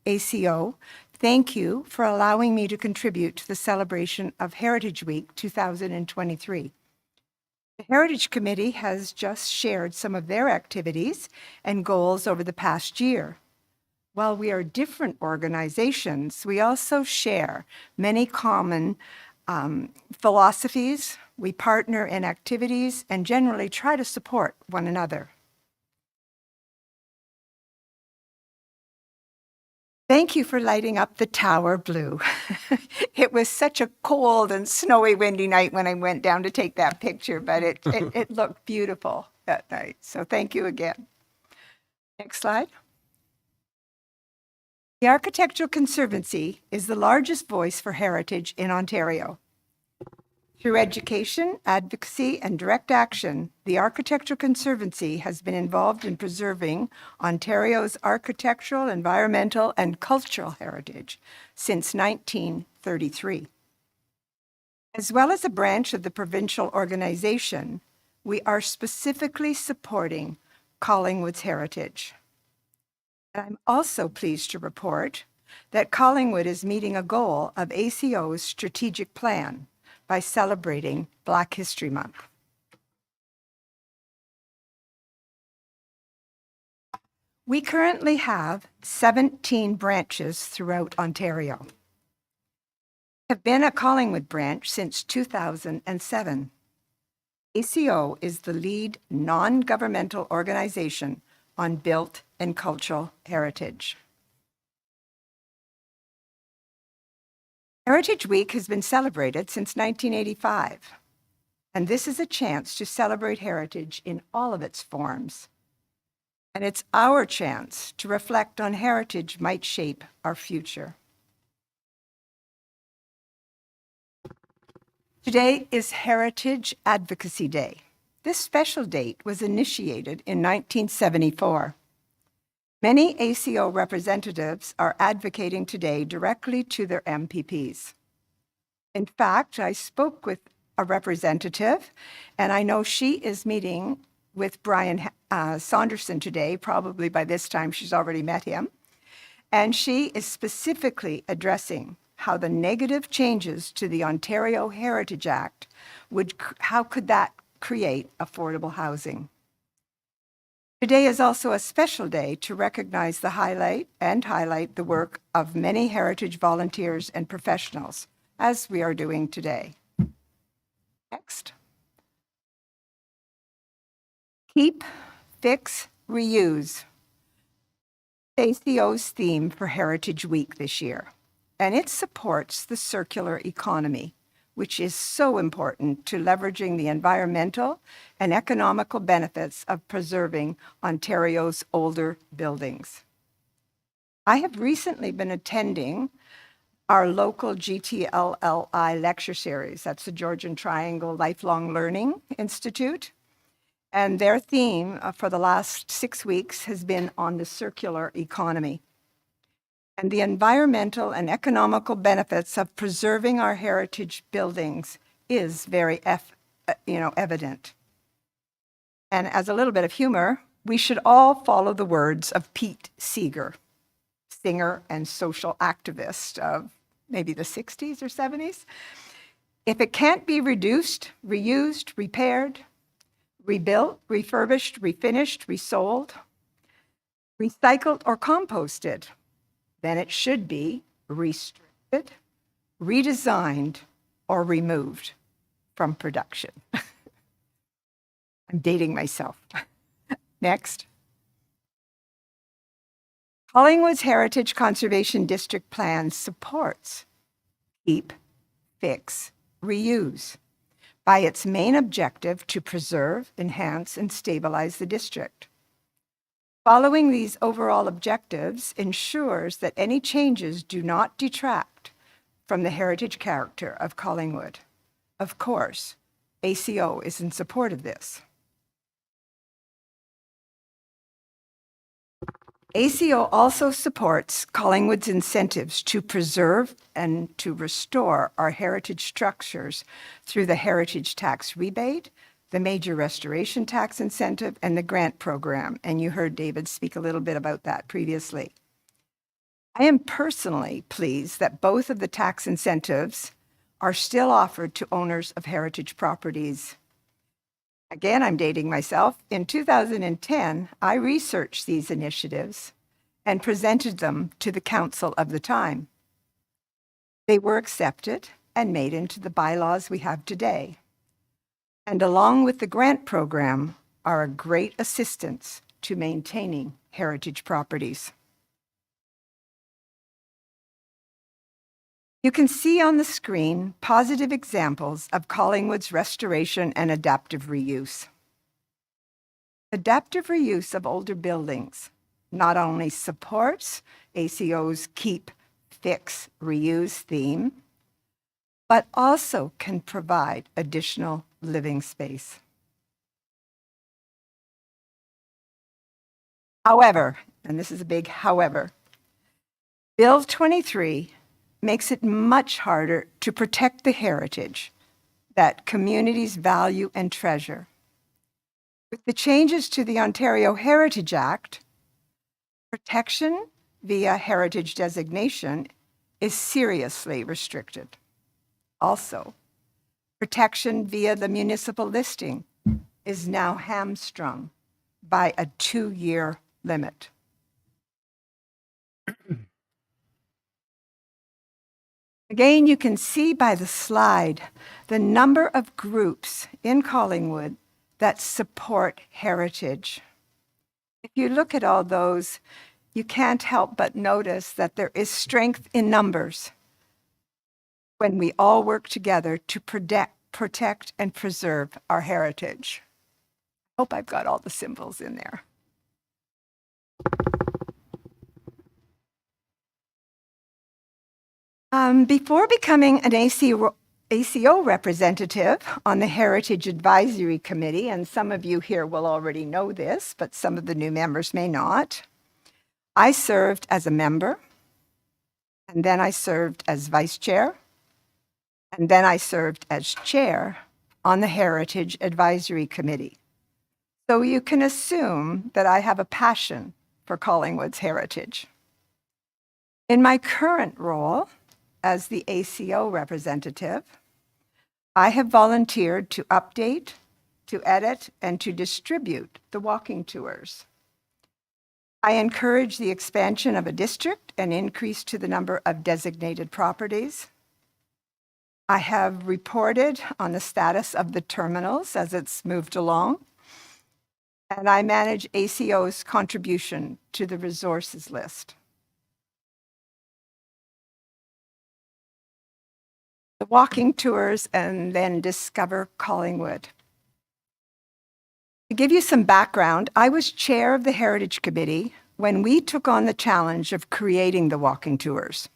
ACO, thank you for allowing me to contribute to the celebration of Heritage Week 2023. The Heritage Committee has just shared some of their activities and goals over the past year. While we are different organizations, we also share many common philosophies. We partner in activities and generally try to support one another. Thank you for lighting up the tower blue. It was such a cold and snowy, windy night when I went down to take that picture, but it looked beautiful that night. So thank you again. Next slide. The Architectural Conservancy is the largest voice for heritage in Ontario. Through education, advocacy, and direct action, the Architectural Conservancy has been involved in preserving Ontario's architectural, environmental, and cultural heritage since 1933. As well as a branch of the provincial organization, we are specifically supporting Collingwood's heritage. And I'm also pleased to report that Collingwood is meeting a goal of ACO's strategic plan by celebrating Black History Month. We currently have 17 branches throughout Ontario. We have been a Collingwood branch since 2007. ACO is the lead non-governmental organization on built and cultural heritage. Heritage Week has been celebrated since 1985, and this is a chance to celebrate heritage in all of its forms. And it's our chance to reflect on heritage might shape our future. Today is Heritage Advocacy Day. This special date was initiated in 1974. Many ACO representatives are advocating today directly to their MPPs. In fact, I spoke with a representative, and I know she is meeting with Brian Saunderson today. Probably by this time she's already met him. And she is specifically addressing how the negative changes to the Ontario Heritage Act how could that create affordable housing. Today is also a special day to recognize the highlight the work of many heritage volunteers and professionals, as we are doing today. Next. Keep, Fix, Reuse. ACO's theme for Heritage Week this year, and it supports the circular economy, which is so important to leveraging the environmental and economical benefits of preserving Ontario's older buildings. I have recently been attending our local GTLLI lecture series. That's the Georgian Triangle Lifelong Learning Institute. And their theme for the last 6 weeks has been on the circular economy and the environmental and economical benefits of preserving our heritage buildings is very evident. And as a little bit of humor, we should all follow the words of Pete Seeger, singer and social activist of maybe the 60s or 70s. If it can't be reduced, reused, repaired, rebuilt, refurbished, refinished, resold, recycled, or composted, then it should be restricted, redesigned, or removed from production. I'm dating myself. Next. Collingwood's Heritage Conservation District Plan supports Keep, Fix, Reuse by its main objective to preserve, enhance, and stabilize the district. Following these overall objectives ensures that any changes do not detract from the heritage character of Collingwood. Of course, ACO is in support of this. ACO also supports Collingwood's incentives to preserve and to restore our heritage structures through the heritage tax rebate, the major restoration tax incentive, and the grant program. And you heard David speak a little bit about that previously. I am personally pleased that both of the tax incentives are still offered to owners of heritage properties. Again, I'm dating myself. In 2010, I researched these initiatives and presented them to the council of the time. They were accepted and made into the bylaws we have today, and along with the grant program are a great assistance to maintaining heritage properties. You can see on the screen positive examples of Collingwood's restoration and adaptive reuse. Adaptive reuse of older buildings not only supports ACO's Keep, Fix, Reuse theme, but also can provide additional living space. However, and this is a big however, Bill 23 makes it much harder to protect the heritage that communities value and treasure. With the changes to the Ontario Heritage Act, protection via heritage designation is seriously restricted. Also, protection via the municipal listing is now hamstrung by a 2-year limit. Again, you can see by the slide the number of groups in Collingwood that support heritage. If you look at all those, you can't help but notice that there is strength in numbers. when we all work together to protect and preserve our heritage. Hope I've got all the symbols in there. Before becoming an ACO representative on the Heritage Advisory Committee, and some of you here will already know this, but some of the new members may not, I served as a member, and then I served as vice chair, and then I served as chair on the Heritage Advisory Committee. So you can assume that I have a passion for Collingwood's heritage. In my current role as the ACO representative, I have volunteered to update, to edit, and to distribute the walking tours. I encourage the expansion of a district and increase to the number of designated properties. I have reported on the status of the terminals as it's moved along, and I manage ACO's contribution to the resources list. The walking tours and then discover Collingwood. To give you some background, I was chair of the Heritage Committee when we took on the challenge of creating the walking tours.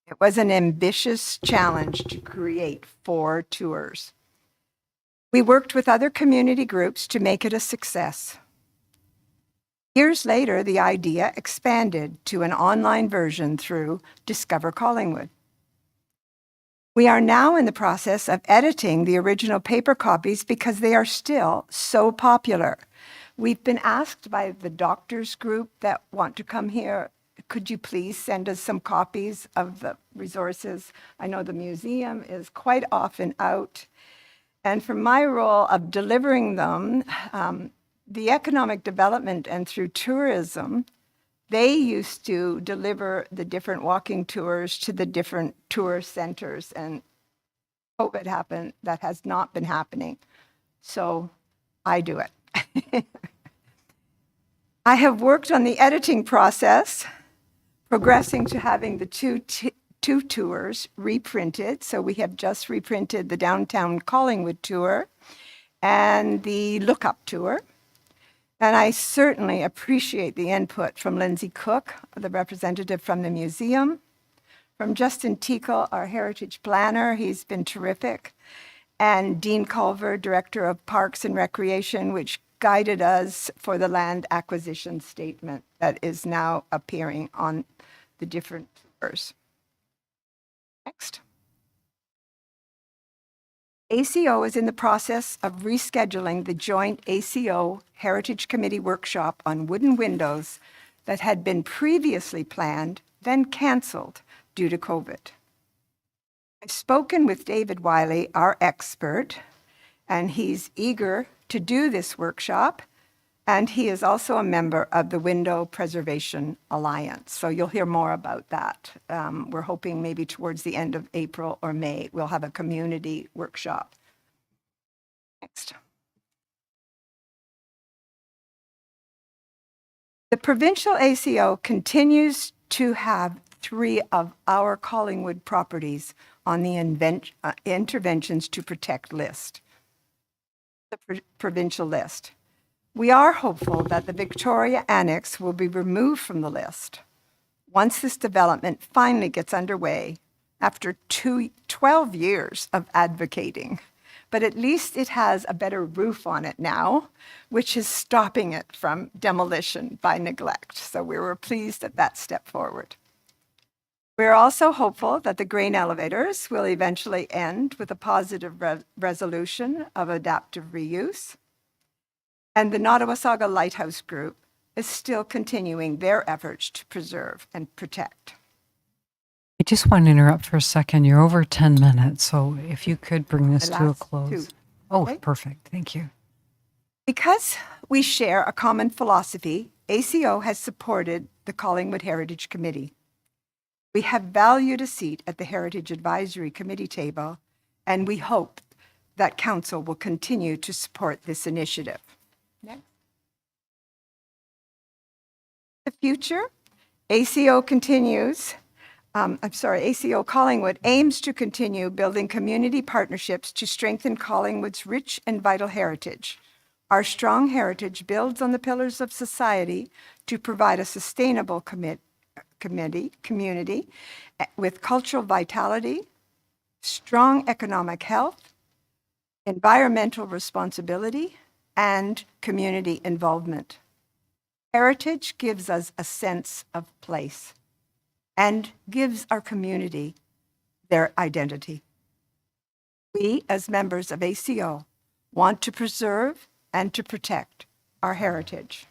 It was an ambitious challenge to create 4 tours. We worked with other community groups to make it a success. Years later, the idea expanded to an online version through Discover Collingwood. We are now in the process of editing the original paper copies because they are still so popular. We've been asked by the doctors group that want to come here, could you please send us some copies of the resources? I know the museum is quite often out. And for my role of delivering them, the economic development and through tourism, they used to deliver the different walking tours to the different tour centers, and COVID happened. That has not been happening. So I do it. I have worked on the editing process, progressing to having the two tours reprinted. So we have just reprinted the Downtown Collingwood tour and the Lookup tour. And I certainly appreciate the input from Lindsay Cook, the representative from the museum, from Justin Teakle, our heritage planner. He's been terrific. And Dean Culver, Director of Parks and Recreation, which guided us for the land acquisition statement that is now appearing on the different tours. Next. ACO is in the process of rescheduling the joint ACO Heritage Committee workshop on wooden windows that had been previously planned, then cancelled due to COVID. I've spoken with David Wiley, our expert, and he's eager to do this workshop, and he is also a member of the Window Preservation Alliance. So you'll hear more about that. We're hoping maybe towards the end of April or May, we'll have a community workshop. Next. The provincial ACO continues to have 3 of our Collingwood properties on the interventions to protect list, the provincial list. We are hopeful that the Victoria Annex will be removed from the list once this development finally gets underway after 12 years of advocating. But at least it has a better roof on it now, which is stopping it from demolition by neglect. So we were pleased at that step forward. We're also hopeful that the grain elevators will eventually end with a positive resolution of adaptive reuse. And the Nottawasaga Lighthouse Group is still continuing their efforts to preserve and protect. I just want to interrupt for a second. You're over 10 minutes, so if you could bring this The to a last close. 2. Oh, Okay. perfect. Thank you. Because we share a common philosophy, ACO has supported the Collingwood Heritage Committee. We have valued a seat at the Heritage Advisory Committee table, and we hope that Council will continue to support this initiative. Next. The future, ACO continues ACO Collingwood aims to continue building community partnerships to strengthen Collingwood's rich and vital heritage. Our strong heritage builds on the pillars of society to provide a sustainable community with cultural vitality, strong economic health, environmental responsibility, and community involvement. Heritage gives us a sense of place and gives our community their identity. We, as members of ACO, want to preserve and to protect our heritage.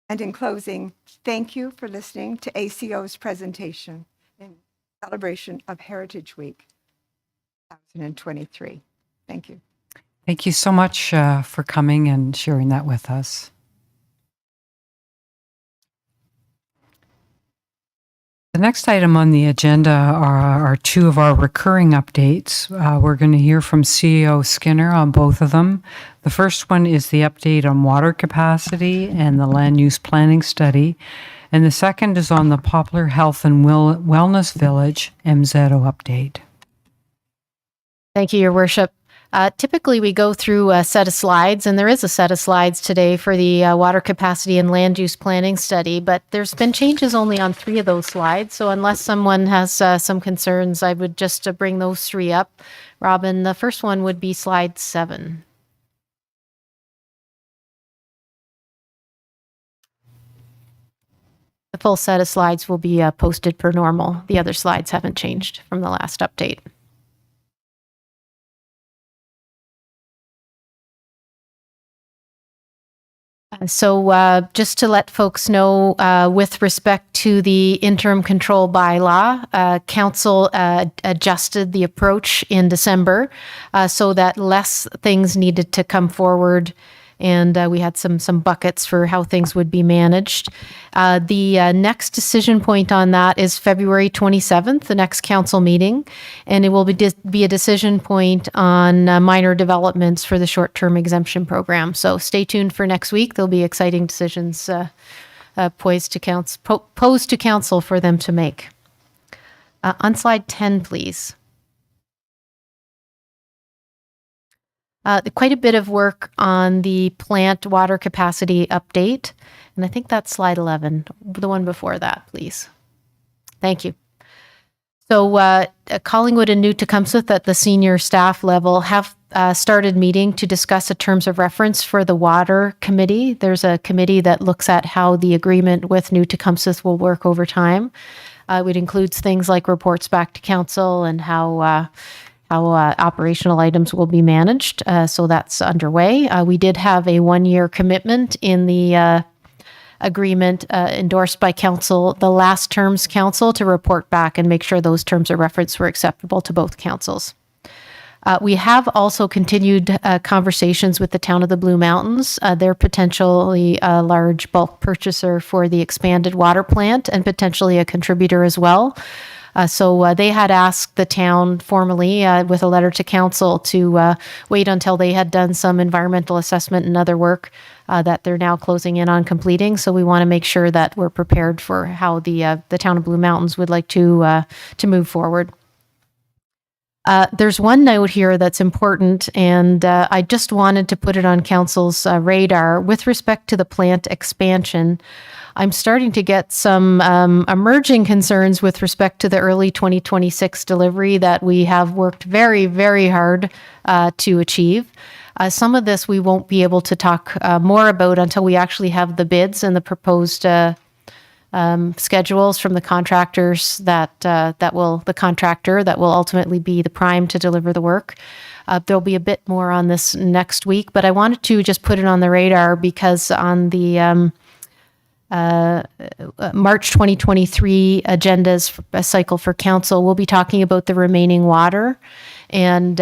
And in closing, thank you for listening to ACO's presentation in celebration of Heritage Week 2023. Thank you. Thank you so much for coming and sharing that with us. The next item on the agenda are two of our recurring updates. We're going to hear from CEO Skinner on both of them. The first one is the update on water capacity and the land use planning study. And the second is on the Poplar Health and Wellness Village MZO update. Thank you, Your Worship. Typically, we go through a set of slides, and there is a set of slides today for the water capacity and land use planning study, but there's been changes only on 3 of those slides. So unless someone has some concerns, I would just bring those 3 up. Robin, the first one would be slide 7. The full set of slides will be posted per normal. The other slides haven't changed from the last update. So just to let folks know, with respect to the interim control bylaw, Council adjusted the approach in December so that less things needed to come forward, and we had some buckets for how things would be managed. The next decision point on that is February 27th, the next council meeting, and it will be a decision point on minor developments for the short-term exemption program. So stay tuned for next week. There'll be exciting decisions posed to council for them to make. On slide 10, please. Quite a bit of work on the plant water capacity update. And I think that's slide 11, the one before that, please. Thank you. So Collingwood and New Tecumseth at the senior staff level have started meeting to discuss the terms of reference for the water committee. There's a committee that looks at how the agreement with New Tecumseth will work over time. It includes things like reports back to council and how operational items will be managed. So that's underway. We did have a 1-year commitment in the agreement endorsed by council, the last terms council, to report back and make sure those terms of reference were acceptable to both councils. We have also continued conversations with the town of the Blue Mountains. They're potentially a large bulk purchaser for the expanded water plant and potentially a contributor as well. So they had asked the town formally with a letter to council to wait until they had done some environmental assessment and other work that they're now closing in on completing. So we want to make sure that we're prepared for how the town of Blue Mountains would like to move forward. There's one note here that's important, and I just wanted to put it on council's radar with respect to the plant expansion. I'm starting to get some emerging concerns with respect to the early 2026 delivery that we have worked very, very hard to achieve. Some of this we won't be able to talk more about until we actually have the bids and the proposed schedules from the contractors the contractor that will ultimately be the prime to deliver the work. There'll be a bit more on this next week, but I wanted to just put it on the radar because on the March 2023 agendas cycle for council, we'll be talking about the remaining water and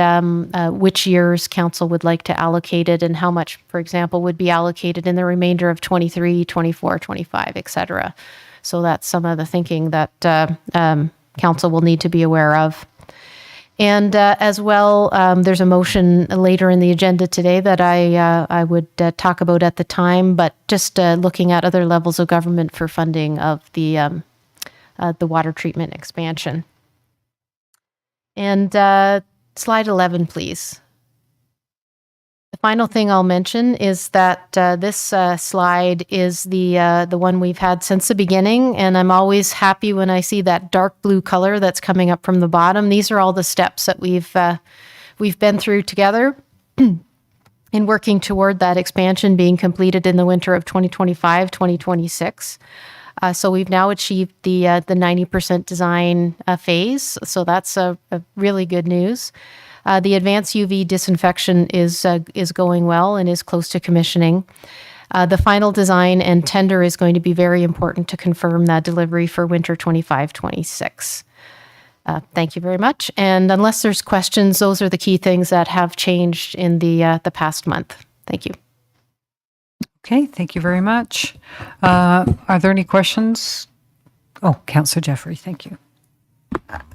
which years council would like to allocate it and how much, for example, would be allocated in the remainder of 23, 24, 25, et cetera. So that's some of the thinking that council will need to be aware of. And as well, there's a motion later in the agenda today that I would talk about at the time, but just looking at other levels of government for funding of the the water treatment expansion. And slide 11, please. The final thing I'll mention is that this slide is the one we've had since the beginning, and I'm always happy when I see that dark blue color that's coming up from the bottom. These are all the steps that we've been through together in working toward that expansion being completed in the winter of 2025-2026. So we've now achieved the 90% design phase, so that's a really good news. The advanced UV disinfection is going well and is close to commissioning. The final design and tender is going to be very important to confirm that delivery for winter 25-26. Thank you very much. And unless there's questions, those are the key things that have changed in the past month. Thank you. Okay, thank you very much. Are there any questions? Oh, Councillor Jeffery, thank you.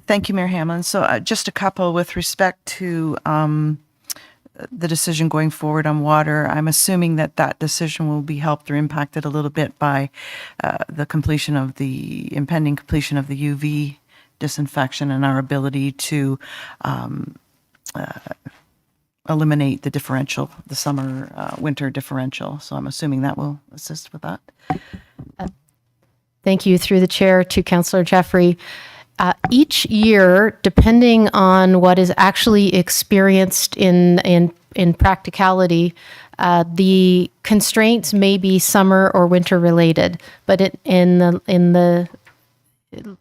Thank you, Mayor Hamlin. So just a couple with respect to the decision going forward on water. I'm assuming that that decision will be helped or impacted a little bit by the impending completion of the UV disinfection and our ability to eliminate the differential, the summer-winter differential. So I'm assuming that will assist with that. Thank you, through the chair, to Councillor Jeffery. Each year, depending on what is actually experienced in practicality, the constraints may be summer or winter related. But in the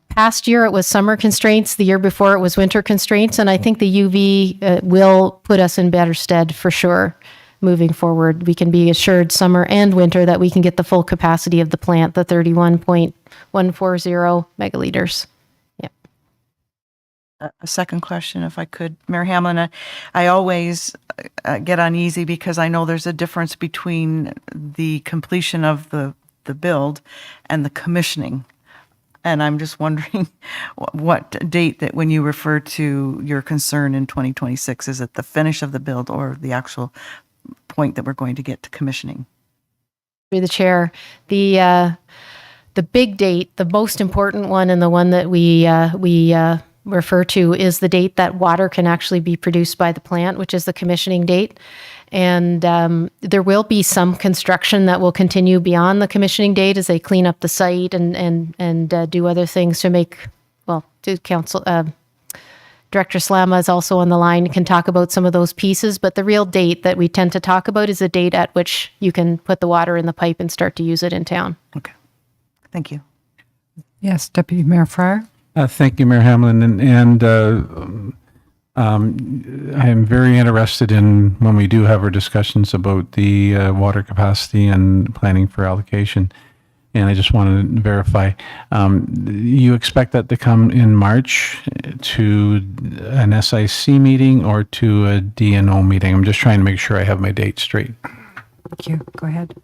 past year, it was summer constraints. The year before, it was winter constraints. And I think the UV will put us in better stead for sure. Moving forward, we can be assured summer and winter that we can get the full capacity of the plant, the 31.140 megaliters. A second question, if I could. Mayor Hamlin, I always get uneasy because I know there's a difference between the completion of the build and the commissioning. And I'm just wondering what date that when you refer to your concern in 2026, is it the finish of the build or the actual point that we're going to get to commissioning? Through the chair, the big date, the most important one, and the one that we refer to is the date that water can actually be produced by the plant, which is the commissioning date. And there will be some construction that will continue beyond the commissioning date as they clean up the site and do other things to make, well, to council. Director Slama is also on the line, can talk about some of those pieces, but the real date that we tend to talk about is the date at which you can put the water in the pipe and start to use it in town. Okay. Thank you. Yes, Deputy Mayor Fryer. Thank you, Mayor Hamlin. And I am very interested in when we do have our discussions about the water capacity and planning for allocation. And I just want to verify, you expect that to come in March to an SIC meeting or to a DNO meeting? I'm just trying to make sure I have my dates straight. Thank you. Go ahead.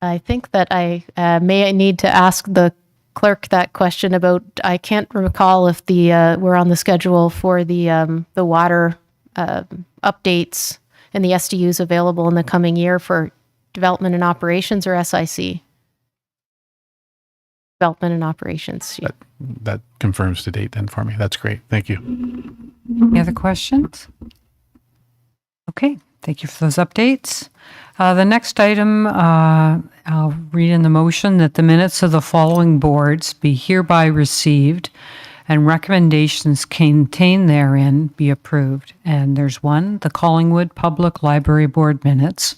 I think that I may need to ask the clerk that question about, I can't recall if we're on the schedule for the water updates and the SDUs available in the coming year for development and operations or SIC? Development and operations. That confirms the date then for me. That's great. Thank you. Any other questions? Okay, thank you for those updates. The next item, I'll read in the motion that the minutes of the following boards be hereby received and recommendations contained therein be approved. And there's one, the Collingwood Public Library Board minutes,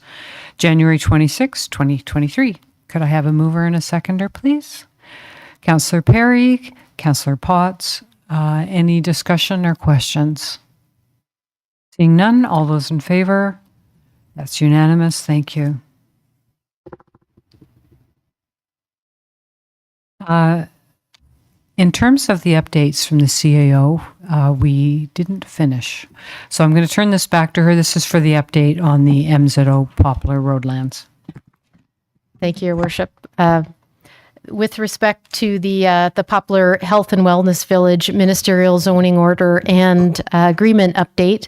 January 26, 2023. Could I have a mover and a seconder, please? Councillor Perry, Councillor Potts, any discussion or questions? Seeing none, all those in favor? That's unanimous. Thank you. In terms of the updates from the CAO, we didn't finish. So I'm going to turn this back to her. This is for the update on the MZO Poplar Roadlands. Thank you, Your Worship. With respect to the Poplar Health and Wellness Village Ministerial Zoning Order and Agreement update,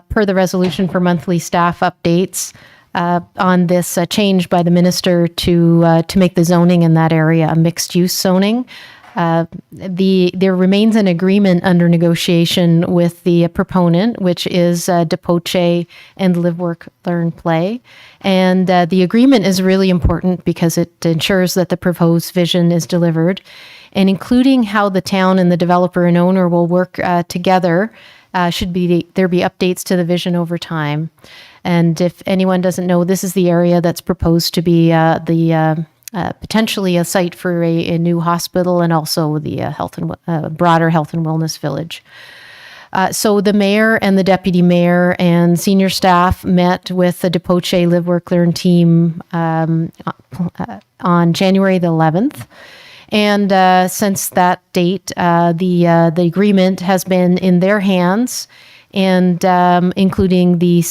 per the resolution for monthly staff updates on this change by the minister to make the zoning in that area a mixed-use zoning. There remains an agreement under negotiation with the proponent, which is DEPUTATIONS and Live, Work, Learn, Play. And the agreement is really important because it ensures that the proposed vision is delivered, and including how the town and the developer and owner will work together. There be updates to the vision over time. And if anyone doesn't know, this is the area that's proposed to be potentially a site for a new hospital, and also the broader health and wellness village. So the mayor and the deputy mayor and senior staff met with the DEPUTATIONS Live, Work, Learn team on January the 11th. And since that date, the agreement has been in their hands, and including the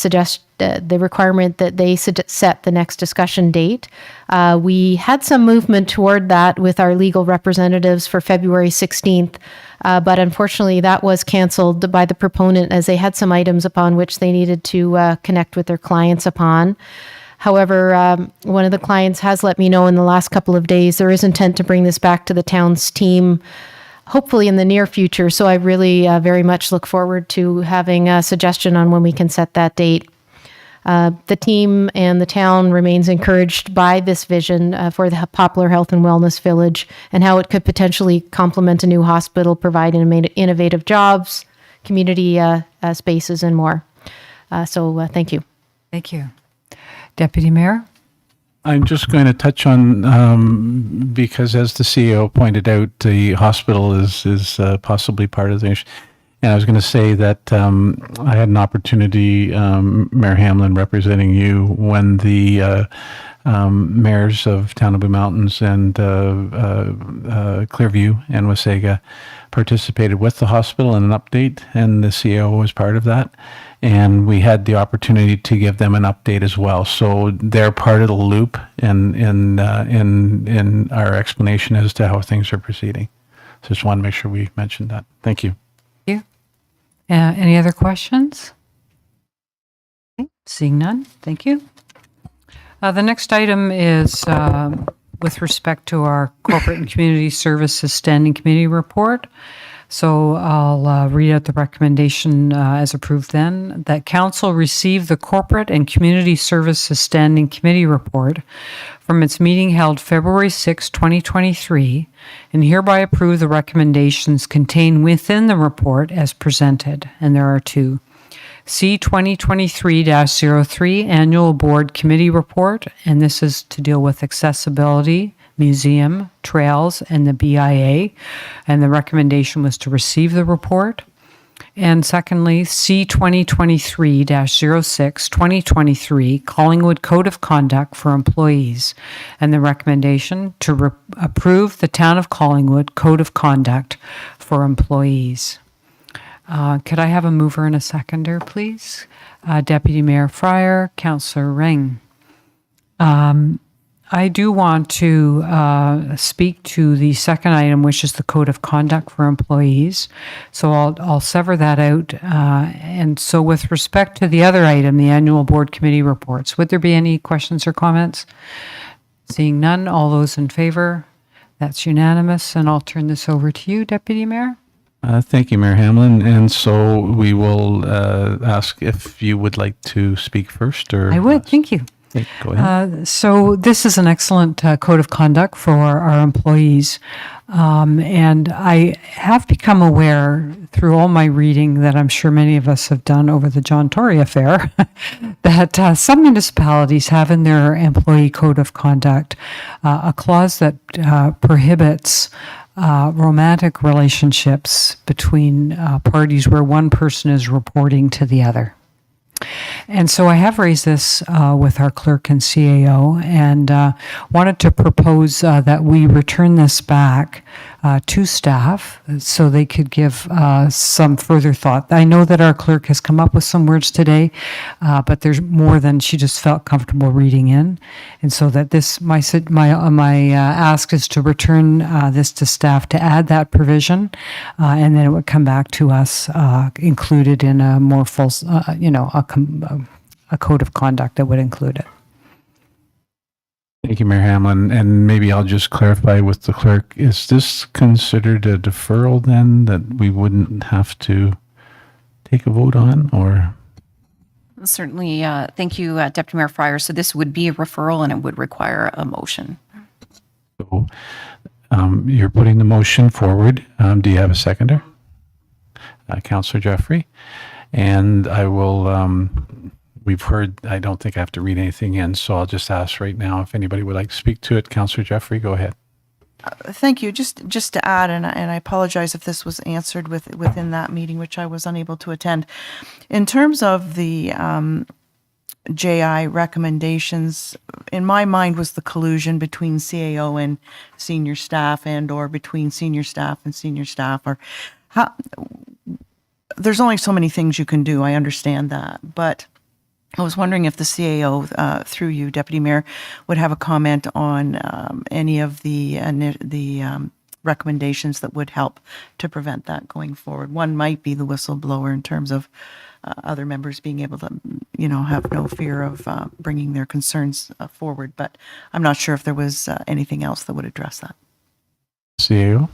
requirement that they set the next discussion date. We had some movement toward that with our legal representatives for February 16th, but unfortunately that was canceled by the proponent, as they had some items upon which they needed to connect with their clients upon. However, one of the clients has let me know in the last couple of days there is intent to bring this back to the town's team, hopefully in the near future. So I really very much look forward to having a suggestion on when we can set that date. The team and the town remains encouraged by this vision for the Poplar Health and Wellness Village, and how it could potentially complement a new hospital, provide innovative jobs, community spaces, and more. So thank you. Thank you. Deputy Mayor? I'm just going to touch on, because as the CEO pointed out, the hospital is possibly part of the issue. And I was going to say that I had an opportunity, Mayor Hamlin representing you, when the mayors of Town of Blue Mountains and Clearview and Wasaga participated with the hospital in an update, and the CEO was part of that. And we had the opportunity to give them an update as well. So they're part of the loop in our explanation as to how things are proceeding. So just want to make sure we mentioned that. Thank you. Thank you. Any other questions? Okay, seeing none, thank you. The next item is with respect to our Corporate and Community Services Standing Committee report. So I'll read out the recommendation as approved then, that Council receive the Corporate and Community Services Standing Committee report from its meeting held February 6, 2023, and hereby approve the recommendations contained within the report as presented. And there are two. C 2023-03 Annual Board Committee Report, and this is to deal with accessibility, museum, trails, and the BIA, and the recommendation was to receive the report. And secondly, C 2023-06 2023 Collingwood Code of Conduct for Employees, and the recommendation to approve the Town of Collingwood Code of Conduct for Employees. Could I have a mover and a seconder, please? Deputy Mayor Fryer, Councillor Ring. I do want to speak to the second item, which is the Code of Conduct for Employees. So I'll sever that out. And so with respect to the other item, the Annual Board Committee Reports, would there be any questions or comments? Seeing none, all those in favor? That's unanimous. And I'll turn this over to you, Deputy Mayor. Thank you, Mayor Hamlin. And so we will ask if you would like to speak first, or I would. Thank you. Okay, go ahead. So this is an excellent code of conduct for our employees. And I have become aware through all my reading that I'm sure many of us have done over the John Tory affair that some municipalities have in their employee code of conduct a clause that prohibits romantic relationships between parties where one person is reporting to the other. And so I have raised this with our clerk and CAO, and wanted to propose that we return this back to staff so they could give some further thought. I know that our clerk has come up with some words today, but there's more than she just felt comfortable reading in. And so that this, my ask is to return this to staff to add that provision, and then it would come back to us included in a more full, a code of conduct that would include it. Thank you, Mayor Hamlin. And maybe I'll just clarify with the clerk, is this considered a deferral then that we wouldn't have to take a vote on, or? Certainly. Thank you, Deputy Mayor Fryer. So this would be a referral and it would require a motion. So, you're putting the motion forward. Do you have a seconder? Councillor Jeffery. And I will, we've heard, I don't think I have to read anything in, so I'll just ask right now if anybody would like to speak to it. Councillor Jeffery, go ahead. Thank you. Just to add, and I apologize if this was answered within that meeting, which I was unable to attend. In terms of the JI recommendations, in my mind was the collusion between CAO and senior staff, and/or between senior staff and senior staff, or how. There's only so many things you can do. I understand that, but I was wondering if the CAO, through you, Deputy Mayor, would have a comment on any of the recommendations that would help to prevent that going forward. One might be the whistleblower in terms of other members being able to, have no fear of bringing their concerns forward. But I'm not sure if there was anything else that would address that. CAO?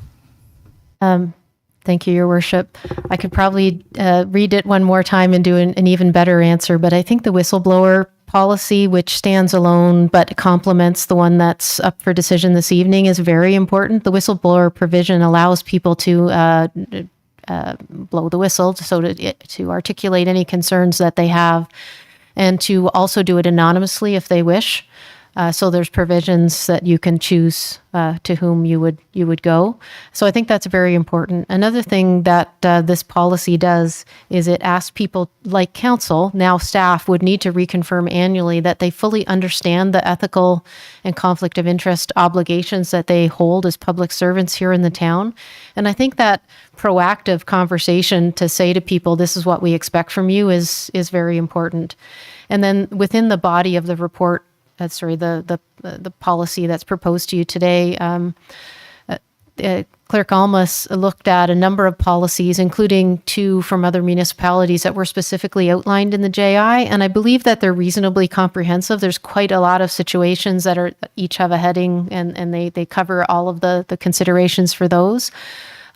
Thank you, Your Worship. I could probably read it one more time and do an even better answer, but I think the whistleblower policy, which stands alone but complements the one that's up for decision this evening, is very important. The whistleblower provision allows people to blow the whistle, so to articulate any concerns that they have, and to also do it anonymously if they wish. So there's provisions that you can choose to whom you would go. So I think that's very important. Another thing that this policy does is it asks people like council, now staff, would need to reconfirm annually that they fully understand the ethical and conflict of interest obligations that they hold as public servants here in the town. And I think that proactive conversation to say to people, this is what we expect from you, is very important. And then within the body of the report, the policy that's proposed to you today, Clerk Almas looked at a number of policies, including 2 from other municipalities that were specifically outlined in the JI, and I believe that they're reasonably comprehensive. There's quite a lot of situations that are each have a heading, and they cover all of the considerations for those.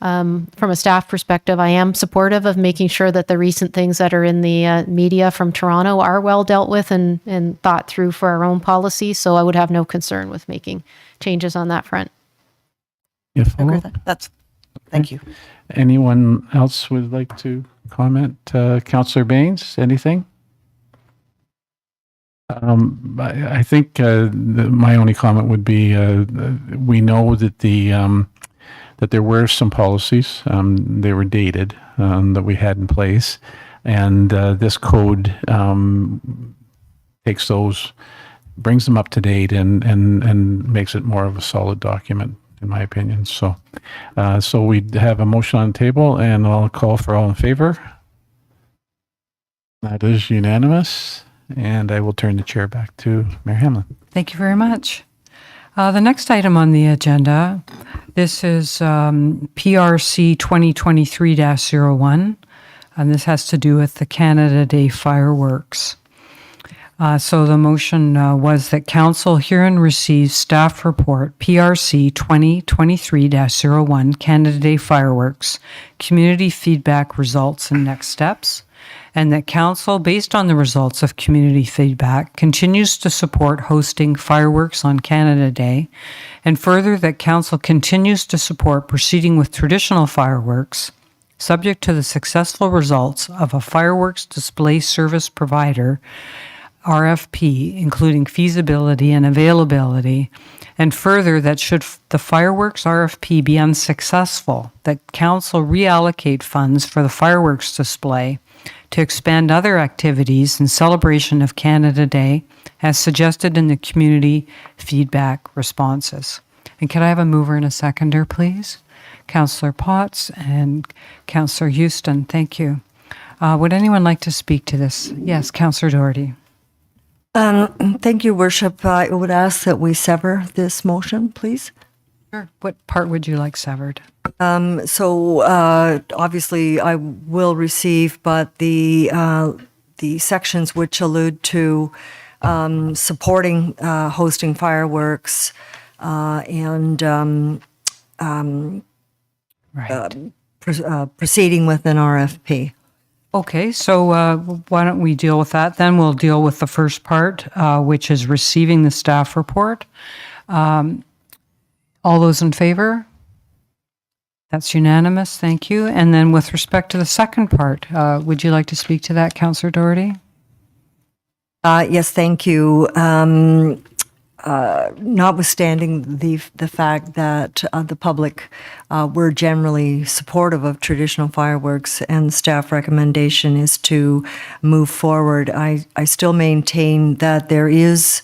From a staff perspective, I am supportive of making sure that the recent things that are in the media from Toronto are well dealt with and thought through for our own policy. So I would have no concern with making changes on that front. Thank you. Anyone else would like to comment? Councillor Baines, anything? I think my only comment would be we know that that there were some policies, they were dated, that we had in place. And this code takes those, brings them up to date and makes it more of a solid document, in my opinion. So we have a motion on the table, and I'll call for all in favor. That is unanimous. And I will turn the chair back to Mayor Hamlin. Thank you very much. The next item on the agenda, this is PRC 2023-01, and this has to do with the Canada Day fireworks. So the motion was that Council herein receives staff report PRC 2023-01, Canada Day fireworks, community feedback results and next steps, and that Council, based on the results of community feedback, continues to support hosting fireworks on Canada Day, and further that Council continues to support proceeding with traditional fireworks, subject to the successful results of a fireworks display service provider, RFP, including feasibility and availability, and further that should the fireworks RFP be unsuccessful, that Council reallocate funds for the fireworks display to expand other activities in celebration of Canada Day, as suggested in the community feedback responses. And can I have a mover and a seconder, please? Councillor Potts and Councillor Houston, thank you. Would anyone like to speak to this? Yes, Councillor Doherty. Thank you, Worship. I would ask that we sever this motion, please. Sure. What part would you like severed? So obviously I will receive, but the sections which allude to supporting hosting fireworks and Right. proceeding with an RFP. Okay, so why don't we deal with that then? We'll deal with the first part, which is receiving the staff report. All those in favor? That's unanimous, thank you. And then with respect to the second part, would you like to speak to that, Councillor Doherty? Yes, thank you. Notwithstanding the fact that the public were generally supportive of traditional fireworks and staff recommendation is to move forward, I still maintain that there is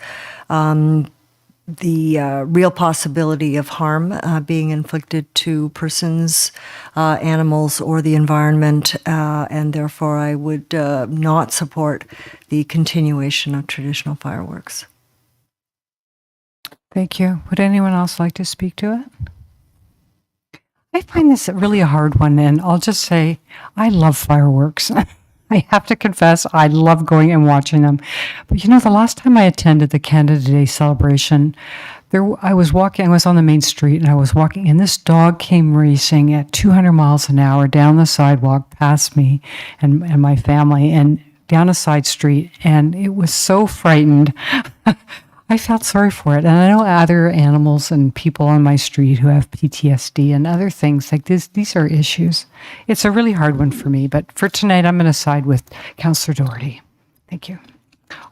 the real possibility of harm being inflicted to persons, animals, or the environment, and therefore I would not support the continuation of traditional fireworks. Thank you. Would anyone else like to speak to it? I find this really a hard one, and I'll just say I love fireworks. I have to confess, I love going and watching them. But you know, the last time I attended the Canada Day celebration, I was on the main street, and I was walking, and this dog came racing at 200 miles an hour down the sidewalk past me and my family, and down a side street, and it was so frightened. I felt sorry for it. And I know other animals and people on my street who have PTSD and other things like this. These are issues. It's a really hard one for me. But for tonight, I'm going to side with Councillor Doherty. Thank you.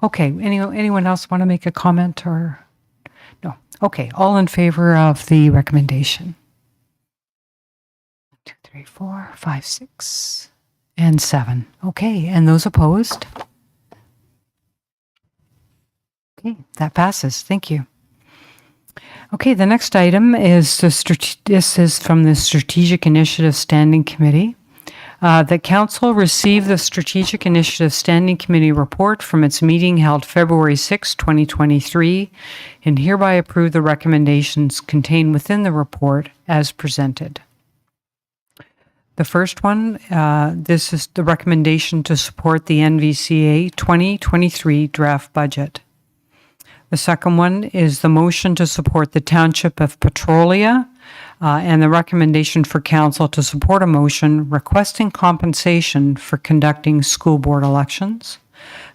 Okay. Anyone else want to make a comment or no? Okay. All in favor of the recommendation? 1, 2, 3, 4, 5, 6, and 7. Okay. And those opposed? Okay, that passes. Thank you. Okay, the next item is this is from the Strategic Initiative Standing Committee. The Council received the Strategic Initiative Standing Committee report from its meeting held February 6, 2023, and hereby approve the recommendations contained within the report as presented. The first one, this is the recommendation to support the NVCA 2023 draft budget. The second one is the motion to support the Township of Petrolia and the recommendation for council to support a motion requesting compensation for conducting school board elections.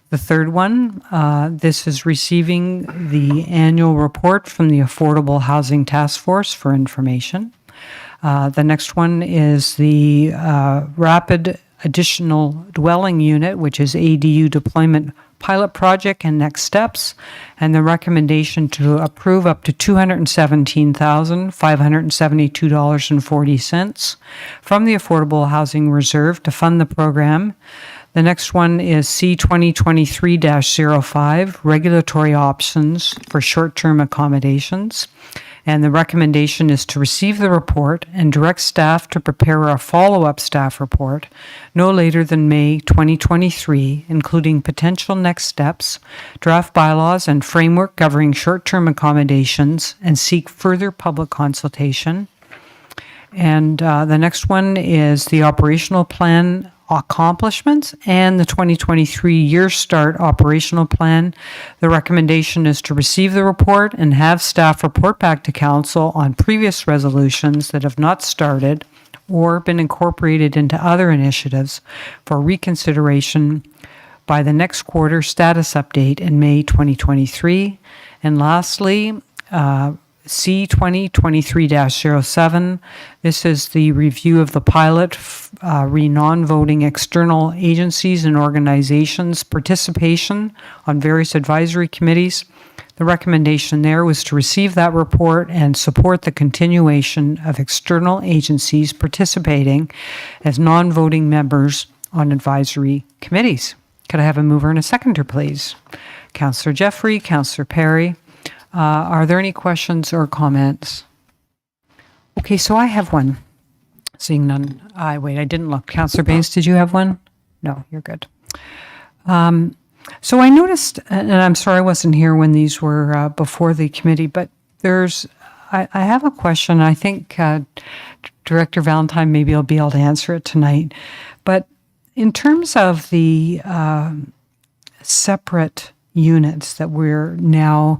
The third one, this is receiving the annual report from the Affordable Housing Task Force for information. The next one is the Rapid Additional Dwelling Unit, which is ADU deployment pilot project and next steps, and the recommendation to approve up to $217,572.40 from the Affordable Housing Reserve to fund the program. The next one is C2023-05, regulatory options for short-term accommodations. And the recommendation is to receive the report and direct staff to prepare a follow-up staff report no later than May 2023, including potential next steps, draft bylaws and framework governing short-term accommodations, and seek further public consultation. And the next one is the operational plan accomplishments and the 2023 year start operational plan. The recommendation is to receive the report and have staff report back to council on previous resolutions that have not started or been incorporated into other initiatives for reconsideration by the next quarter status update in May 2023. And lastly, C2023-07. This is the review of the pilot non-voting external agencies and organizations' participation on various advisory committees. The recommendation there was to receive that report and support the continuation of external agencies participating as non-voting members on advisory committees. Could I have a mover and a seconder, please? Councillor Jeffery, Councillor Perry. Are there any questions or comments? Okay, so I have one. Seeing none. I didn't look. Councillor Baines, did you have one? No, you're good. So I noticed, and I'm sorry I wasn't here when these were before the committee, but I have a question. I think Director Valentine maybe will be able to answer it tonight. But in terms of the separate units that we're now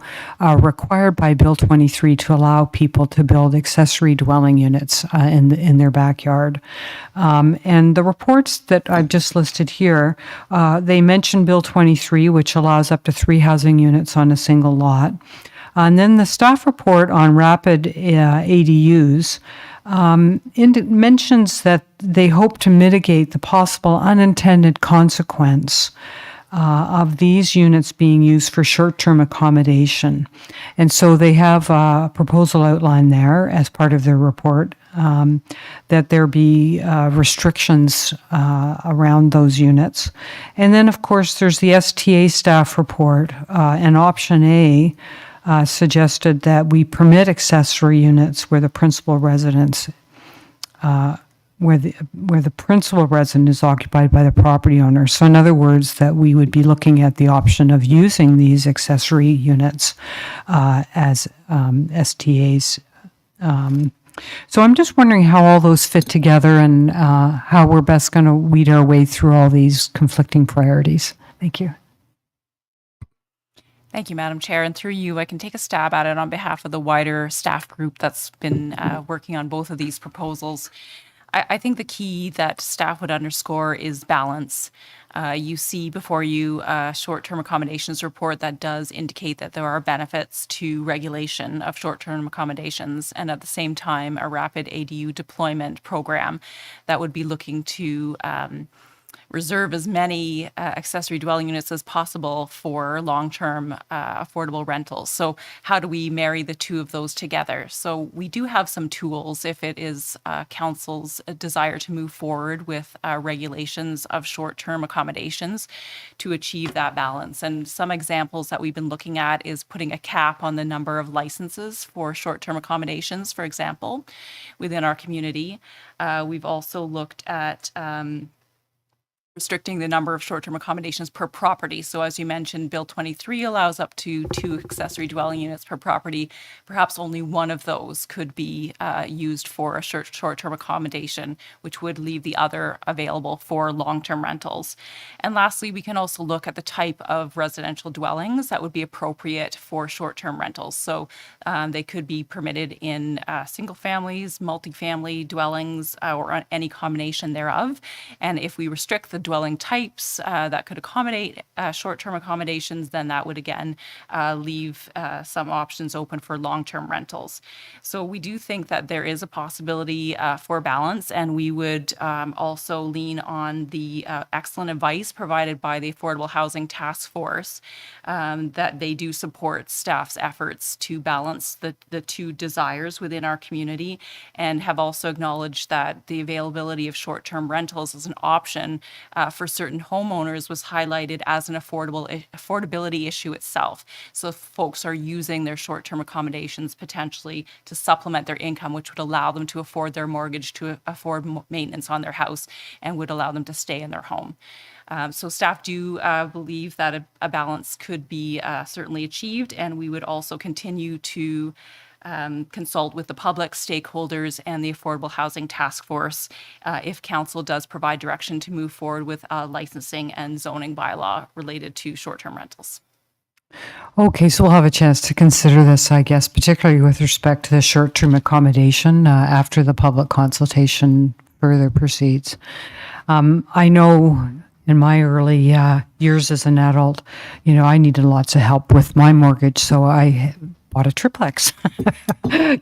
required by Bill 23 to allow people to build accessory dwelling units in their backyard. And the reports that I've just listed here, they mention Bill 23, which allows up to 3 housing units on a single lot. And then the staff report on rapid ADUs mentions that they hope to mitigate the possible unintended consequence of these units being used for short-term accommodation. And so they have a proposal outlined there as part of their report that there be restrictions around those units. And then, of course, there's the STA staff report, and option A suggested that we permit accessory units where the principal residence where the principal residence is occupied by the property owner. So in other words, that we would be looking at the option of using these accessory units as STAs. So I'm just wondering how all those fit together and how we're best going to weed our way through all these conflicting priorities. Thank you. Thank you, Madam Chair. And through you, I can take a stab at it on behalf of the wider staff group that's been working on both of these proposals. I think the key that staff would underscore is balance. You see before you a short-term accommodations report that does indicate that there are benefits to regulation of short-term accommodations, and at the same time, a rapid ADU deployment program that would be looking to reserve as many accessory dwelling units as possible for long-term affordable rentals. So how do we marry the two of those together? So we do have some tools if it is council's desire to move forward with regulations of short-term accommodations to achieve that balance. And some examples that we've been looking at is putting a cap on the number of licenses for short-term accommodations, for example, within our community. We've also looked at restricting the number of short-term accommodations per property. So as you mentioned, Bill 23 allows up to 2 accessory dwelling units per property. Perhaps only one of those could be used for a short-term accommodation, which would leave the other available for long-term rentals. And lastly, we can also look at the type of residential dwellings that would be appropriate for short-term rentals. So they could be permitted in single families, multifamily dwellings, or any combination thereof. And if we restrict the dwelling types that could accommodate short-term accommodations, then that would again leave some options open for long-term rentals. So we do think that there is a possibility for balance, and we would also lean on the excellent advice provided by the Affordable Housing Task Force that they do support staff's efforts to balance the two desires within our community, and have also acknowledged that the availability of short-term rentals as an option for certain homeowners was highlighted as an affordability issue itself. So if folks are using their short-term accommodations potentially to supplement their income, which would allow them to afford their mortgage, to afford maintenance on their house, and would allow them to stay in their home. So staff do believe that a balance could be certainly achieved, and we would also continue to consult with the public, stakeholders, and the Affordable Housing Task Force if council does provide direction to move forward with a licensing and zoning bylaw related to short-term rentals. Okay, so we'll have a chance to consider this, I guess, particularly with respect to the short-term accommodation after the public consultation further proceeds. I know in my early years as an adult, I needed lots of help with my mortgage, so I bought a triplex.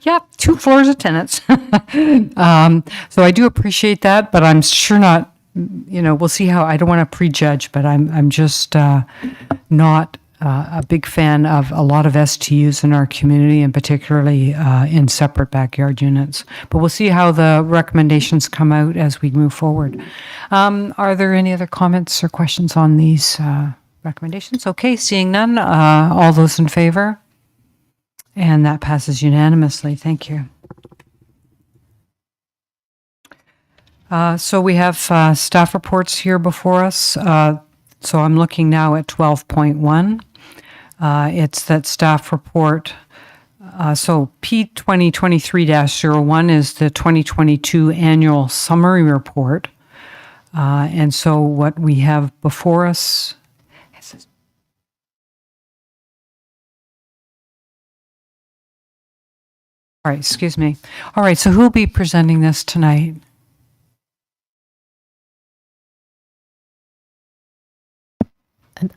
Yeah, 2 floors of tenants. So I do appreciate that, but I'm sure not, we'll see how, I don't want to prejudge, but I'm just not a big fan of a lot of STUs in our community, and particularly in separate backyard units. But we'll see how the recommendations come out as we move forward. Are there any other comments or questions on these recommendations? Okay, seeing none, all those in favor? And that passes unanimously. Thank you. So we have staff reports here before us. So I'm looking now at 12.1. It's that staff report. So P2023-01 is the 2022 annual summary report. And so what we have before us All right, excuse me. All right, so who will be presenting this tonight?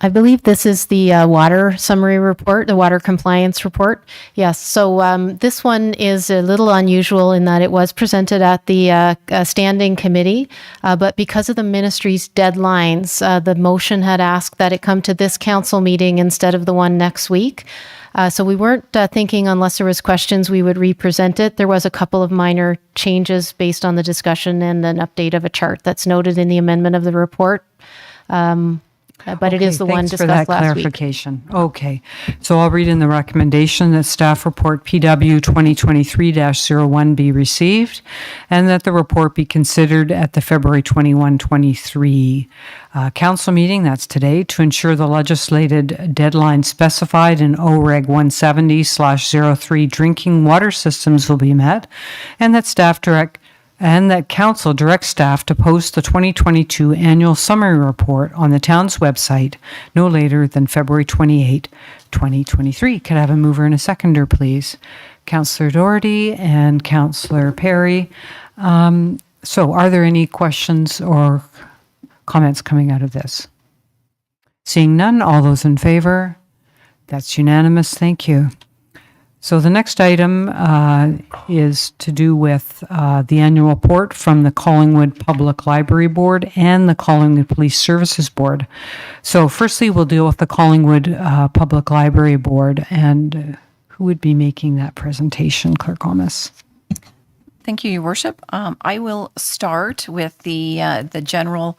I believe this is the water summary report, the water compliance report. Yes, so this one is a little unusual in that it was presented at the standing committee, but because of the ministry's deadlines, the motion had asked that it come to this council meeting instead of the one next week. So we weren't thinking unless there was questions, we would represent it. There was a couple of minor changes based on the discussion and an update of a chart that's noted in the amendment of the report. But it is the one thanks for that discussed last week. clarification. Okay, so I'll read in the recommendation that staff report PW 2023-01 be received and that the report be considered at the February 21-23 council meeting, that's today, to ensure the legislated deadline specified in OREG 170/03 drinking water systems will be met, and that council directs staff to post the 2022 annual summary report on the town's website no later than February 28, 2023. Could I have a mover and a seconder, please? Councillor Doherty and Councillor Perry. So are there any questions or comments coming out of this? Seeing none, all those in favor? That's unanimous. Thank you. So the next item is to do with the annual report from the Collingwood Public Library Board and the Collingwood Police Services Board. So firstly, we'll deal with the Collingwood Public Library Board, and who would be making that presentation? Clerk Gomes. Thank you, Your Worship. I will start with the general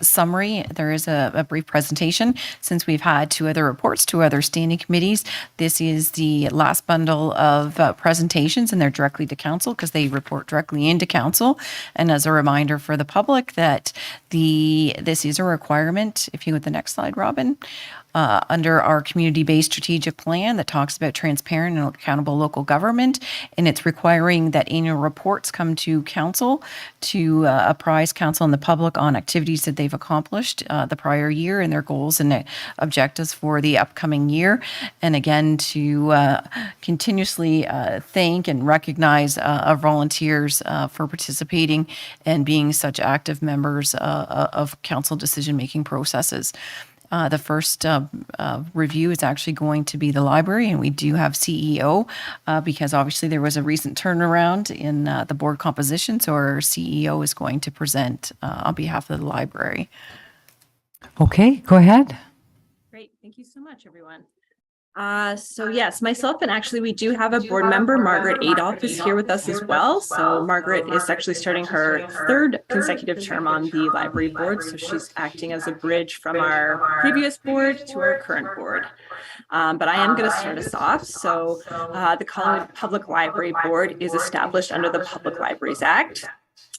summary. There is a brief presentation since we've had two other reports, two other standing committees. This is the last bundle of presentations, and they're directly to council because they report directly into council. And as a reminder for the public that this is a requirement. If you go to the next slide, Robin. Under our community-based strategic plan that talks about transparent and accountable local government, and it's requiring that annual reports come to council to apprise council and the public on activities that they've accomplished the prior year and their goals and objectives for the upcoming year. And again, to continuously thank and recognize our volunteers for participating and being such active members of council decision-making processes. The first review is actually going to be the library, and we do have CEO because obviously there was a recent turnaround in the board composition, so our CEO is going to present on behalf of the library. Okay, go ahead. Great. Thank you so much, everyone. So yes, myself and actually we do have a board member, Margaret Adolph, is here with us as well. So Margaret is actually starting her third consecutive term on the library board. So she's acting as a bridge from our previous board to our current board. But I am going to start us off. So the Collingwood Public Library Board is established under the Public Libraries Act.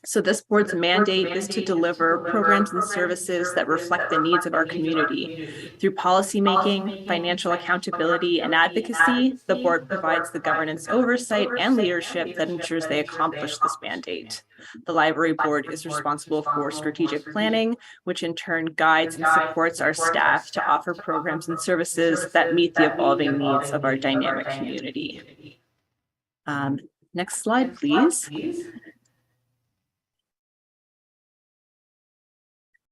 So this board's mandate is to deliver programs and services that reflect the needs of our community. Through policymaking, financial accountability, and advocacy, the board provides the governance oversight and leadership that ensures they accomplish this mandate. The library board is responsible for strategic planning, which in turn guides and supports our staff to offer programs and services that meet the evolving needs of our dynamic community. Next slide, please.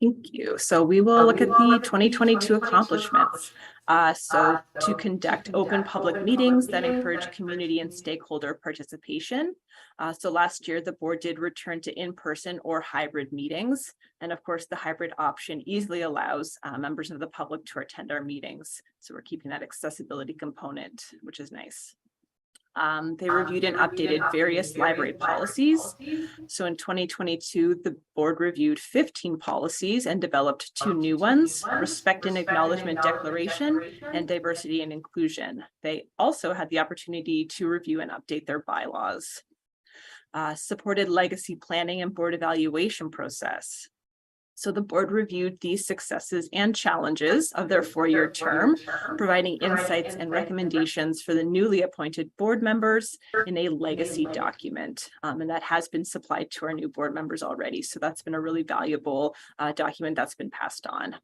Thank you. So we will look at the 2022 accomplishments. So to conduct open public meetings that encourage community and stakeholder participation. So last year, the board did return to in-person or hybrid meetings. And of course, the hybrid option easily allows members of the public to attend our meetings. So we're keeping that accessibility component, which is nice. They reviewed and updated various library policies. So in 2022, the board reviewed 15 policies and developed 2 new ones, Respect and Acknowledgement Declaration and Diversity and Inclusion. They also had the opportunity to review and update their bylaws. Supported legacy planning and board evaluation process. So the board reviewed these successes and challenges of their 4-year term, providing insights and recommendations for the newly appointed board members in a legacy document. And that has been supplied to our new board members already. So that's been a really valuable document that's been passed on.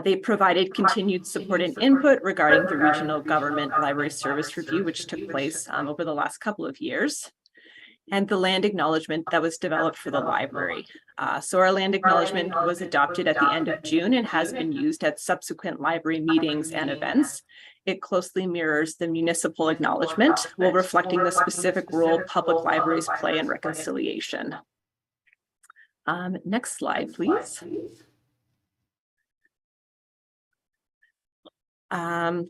They provided continued support and input regarding the regional government library service review, which took place over the last couple of years, and the land acknowledgement that was developed for the library. So our land acknowledgement was adopted at the end of June and has been used at subsequent library meetings and events. It closely mirrors the municipal acknowledgement while reflecting the specific role public libraries play in reconciliation. Next slide, please.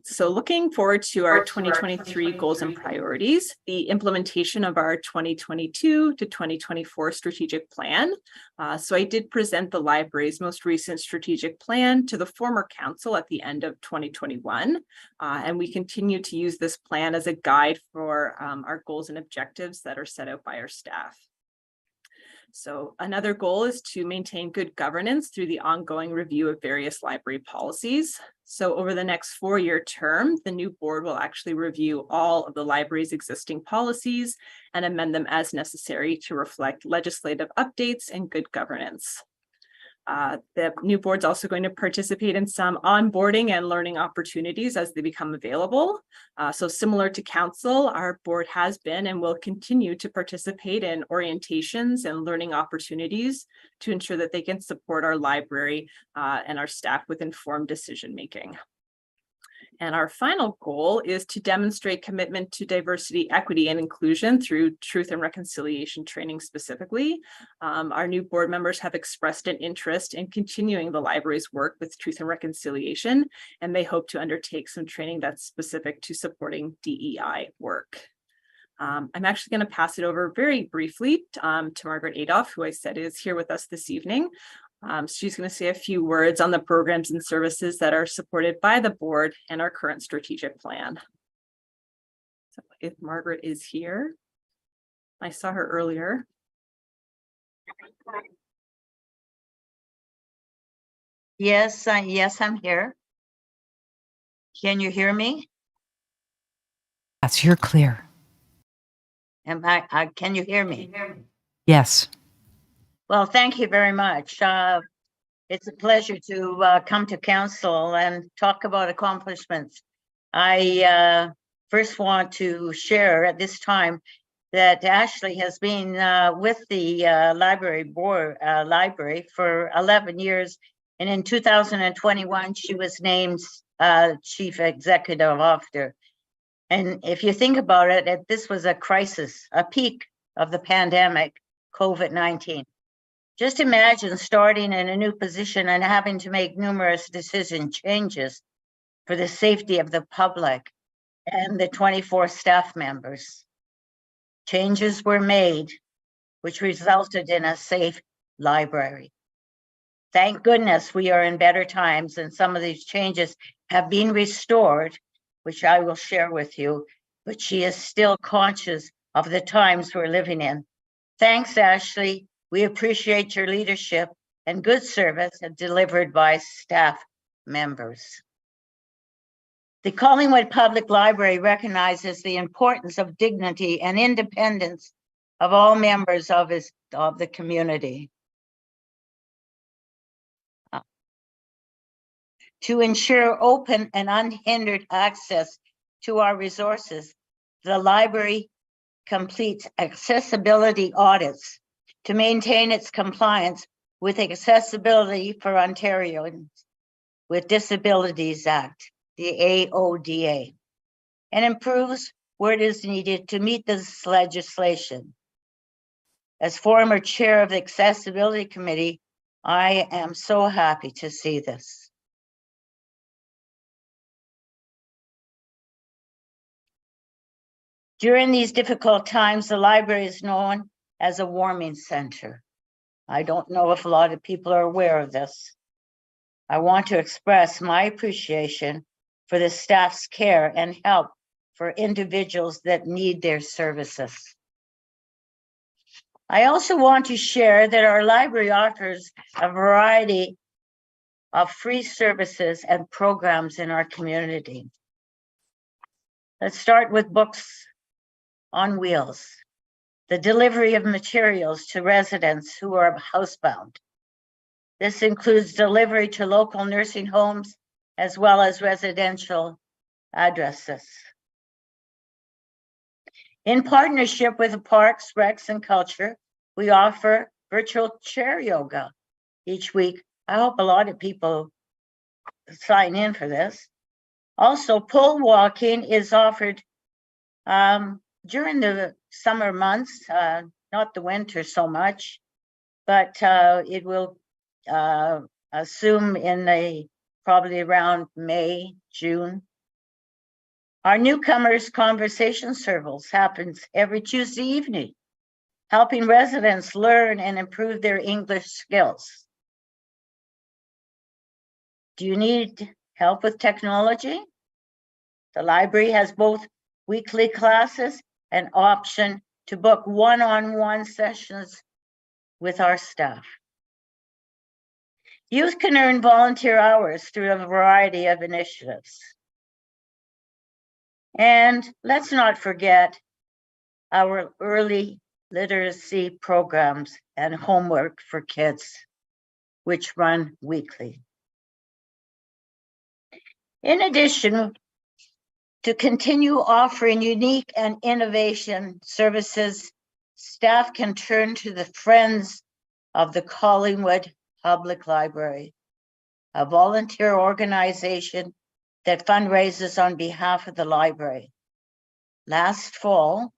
So looking forward to our 2023 goals and priorities, the implementation of our 2022 to 2024 strategic plan. So I did present the library's most recent strategic plan to the former council at the end of 2021. And we continue to use this plan as a guide for our goals and objectives that are set out by our staff. So another goal is to maintain good governance through the ongoing review of various library policies. So over the next 4-year term, the new board will actually review all of the library's existing policies and amend them as necessary to reflect legislative updates and good governance. The new board's also going to participate in some onboarding and learning opportunities as they become available. So similar to council, our board has been and will continue to participate in orientations and learning opportunities to ensure that they can support our library and our staff with informed decision making. And our final goal is to demonstrate commitment to diversity, equity, and inclusion through truth and reconciliation training specifically. Our new board members have expressed an interest in continuing the library's work with truth and reconciliation, and they hope to undertake some training that's specific to supporting DEI work. I'm actually going to pass it over very briefly to Margaret Adolph, who I said is here with us this evening. She's going to say a few words on the programs and services that are supported by the board and our current strategic plan. So if Margaret is here, I saw her earlier. Yes, I'm here. Can you hear me? Yes, you're clear. Can you hear me? Yes. Well, thank you very much. It's a pleasure to come to council and talk about accomplishments. I first want to share at this time that Ashley has been with the library board library for 11 years. And in 2021, she was named Chief Executive Officer. And if you think about it, this was a crisis, a peak of the pandemic, COVID-19. Just imagine starting in a new position and having to make numerous decision changes for the safety of the public and the 24 staff members. Changes were made, which resulted in a safe library. Thank goodness we are in better times, and some of these changes have been restored, which I will share with you, but she is still conscious of the times we're living in. Thanks, Ashley. We appreciate your leadership and good service delivered by staff members. The Collingwood Public Library recognizes the importance of dignity and independence of all members of the community. To ensure open and unhindered access to our resources, the library completes accessibility audits to maintain its compliance with Accessibility for Ontarians with Disabilities Act, the AODA, and improves where it is needed to meet this legislation. As former chair of the Accessibility Committee, I am so happy to see this. During these difficult times, the library is known as a warming center. I don't know if a lot of people are aware of this. I want to express my appreciation for the staff's care and help for individuals that need their services. I also want to share that our library offers a variety of free services and programs in our community. Let's start with Books on Wheels, the delivery of materials to residents who are housebound, This includes delivery to local nursing homes as well as residential addresses. In partnership with the Parks, Recs, and Culture, we offer virtual chair yoga each week. I hope a lot of people sign in for this. Also, pole walking is offered during the summer months, not the winter so much, but it will assume in probably around May, June. Our newcomers conversation circles happens every Tuesday evening, helping residents learn and improve their English skills. Do you need help with technology? The library has both weekly classes and option to book one-on-one sessions with our staff. Youth can earn volunteer hours through a variety of initiatives. And let's not forget our early literacy programs and homework for kids, which run weekly. In addition, to continue offering unique and innovation services, staff can turn to the Friends of the Collingwood Public Library, a volunteer organization that fundraises on behalf of the library. Last fall,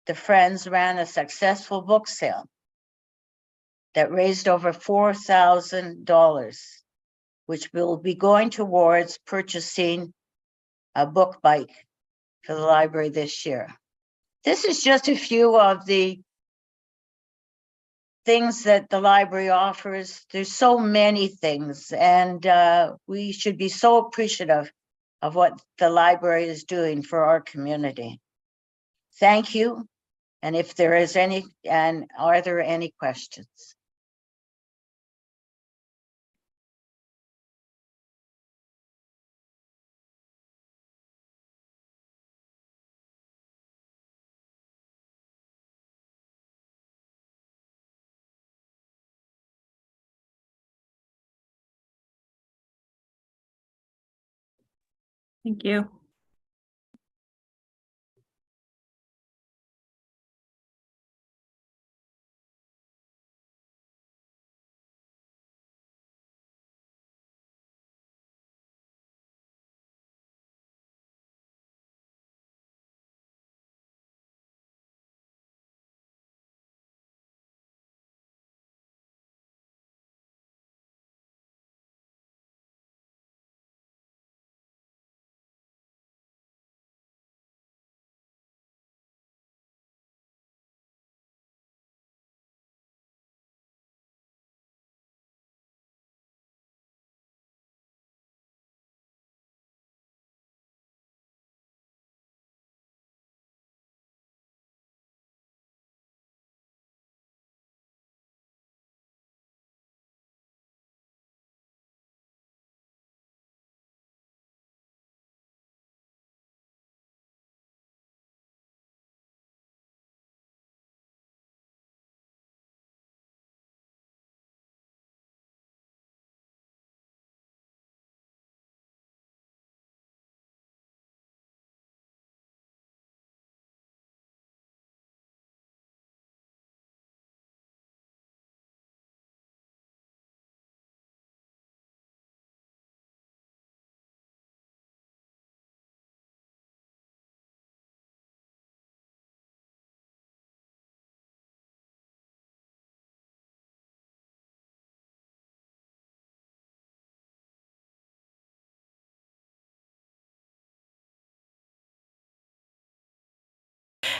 the Friends ran a successful book sale that raised over $4,000, which will be going towards purchasing a book bike for the library this year. This is just a few of the things that the library offers. There's so many things, and we should be so appreciative of what the library is doing for our community. Thank you. And if there is any, and are there any questions? Thank you.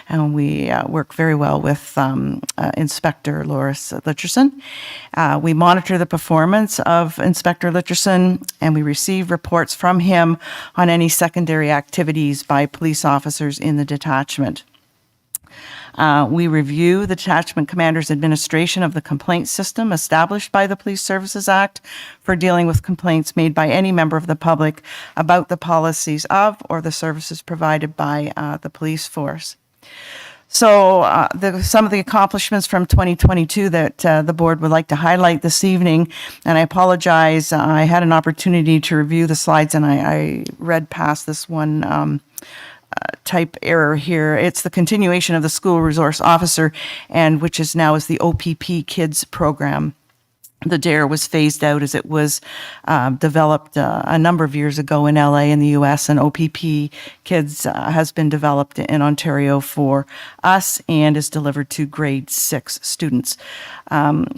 And we work very well with Inspector Loris Litcherson. We monitor the performance of Inspector Litcherson, and we receive reports from him on any secondary activities by police officers in the detachment. We review the detachment commander's administration of the complaint system established by the Police Services Act for dealing with complaints made by any member of the public about the policies of or the services provided by the police force. So some of the accomplishments from 2022 that the board would like to highlight this evening, and I apologize, I had an opportunity to review the slides and I read past this one type error here. It's the continuation of the school resource officer, and which is now is the OPP Kids program. The DARE was phased out as it was developed a number of years ago in LA in the US, and OPP Kids has been developed in Ontario for us and is delivered to grade 6 students.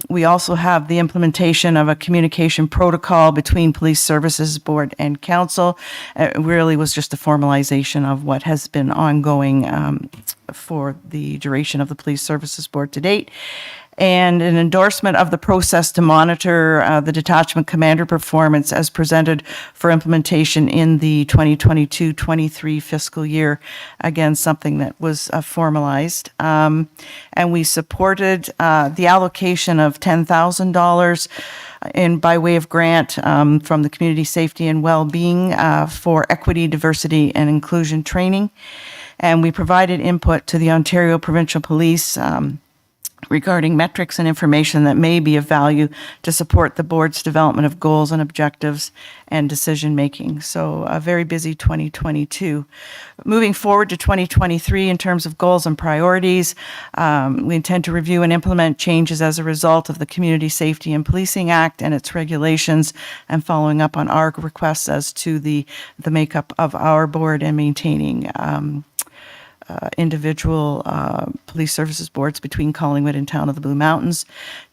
We also have the implementation of a communication protocol between Police Services Board and Council. It really was just a formalization of what has been ongoing for the duration of the Police Services Board to date, and an endorsement of the process to monitor the detachment commander performance as presented for implementation in the 2022-23 fiscal year. Again, something that was formalized. And we supported the allocation of $10,000 by way of grant from the Community Safety and Wellbeing for equity, diversity, and inclusion training. And we provided input to the Ontario Provincial Police regarding metrics and information that may be of value to support the board's development of goals and objectives and decision-making. So a very busy 2022. Moving forward to 2023 in terms of goals and priorities, we intend to review and implement changes as a result of the Community Safety and Policing Act and its regulations, and following up on our requests as to the makeup of our board and maintaining individual police services boards between Collingwood and Town of the Blue Mountains,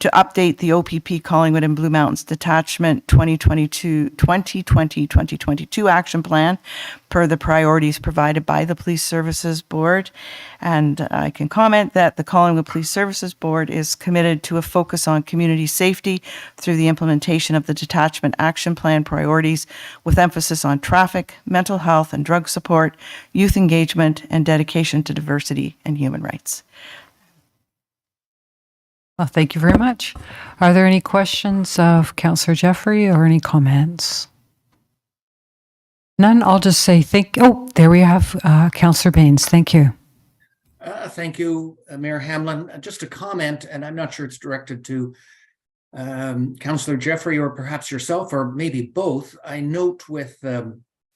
to update the OPP Collingwood and Blue Mountains Detachment 2020-2022 action plan per the priorities provided by the Police Services Board. And I can comment that the Collingwood Police Services Board is committed to a focus on community safety through the implementation of the detachment action plan priorities, with emphasis on traffic, mental health and drug support, youth engagement, and dedication to diversity and human rights. Well, thank you very much. Are there any questions of Councillor Jeffery or any comments? None. I'll just say there we have Councillor Baines. Thank you. Thank you, Mayor Hamlin. Just a comment, and I'm not sure it's directed to Councillor Jeffery or perhaps yourself, or maybe both. I note with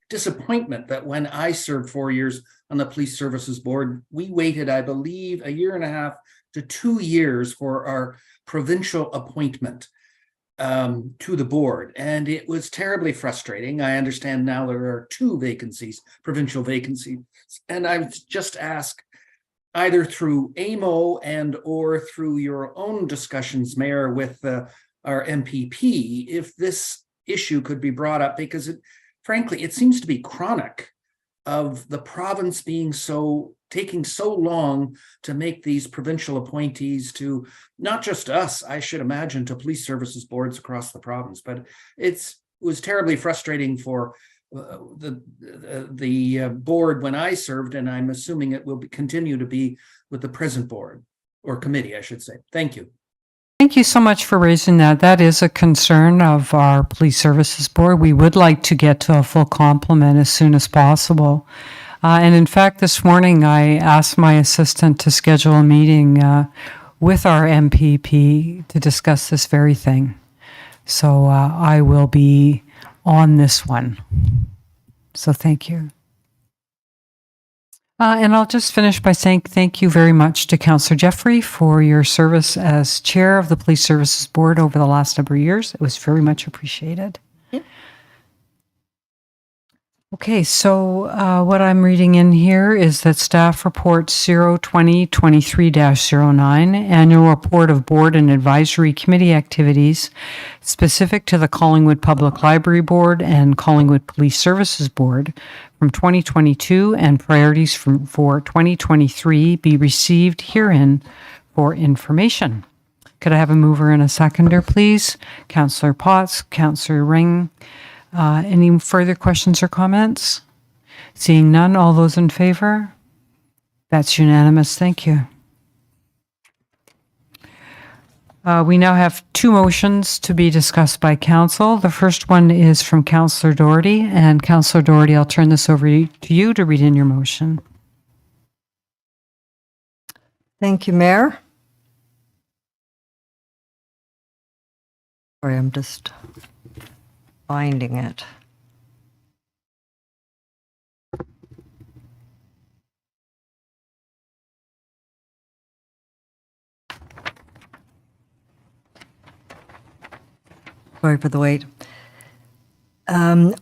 disappointment that when I served 4 years on the Police Services Board, we waited, I believe, 1.5 to 2 years for our provincial appointment to the board. And it was terribly frustrating. I understand now there are 2 vacancies, provincial vacancies. And I would just ask, either through AMO and or through your own discussions, Mayor, with our MPP, if this issue could be brought up, because frankly, it seems to be chronic, of the province taking so long to make these provincial appointees to not just us, I should imagine, to police services boards across the province. But it was terribly frustrating for the board when I served, and I'm assuming it will continue to be with the present board, or committee, I should say. Thank you. Thank you so much for raising that. That is a concern of our Police Services Board. We would like to get to a full complement as soon as possible. And in fact, this morning I asked my assistant to schedule a meeting with our MPP to discuss this very thing. So I will be on this one. So thank you. And I'll just finish by saying thank you very much to Councillor Jeffery for your service as chair of the Police Services Board over the last number of years. It was very much appreciated. Okay, so what I'm reading in here is that staff report 02023-09, annual report of board and advisory committee activities specific to the Collingwood Public Library Board and Collingwood Police Services Board from 2022 and priorities for 2023 be received herein for information. Could I have a mover and a seconder, please? Councillor Potts, Councillor Ring. Any further questions or comments? Seeing none, all those in favor? That's unanimous. Thank you. We now have 2 motions to be discussed by council. The first one is from Councillor Doherty. And Councillor Doherty, I'll turn this over to you to read in your motion. Thank you, Mayor. Sorry, I'm just finding it. Sorry for the wait.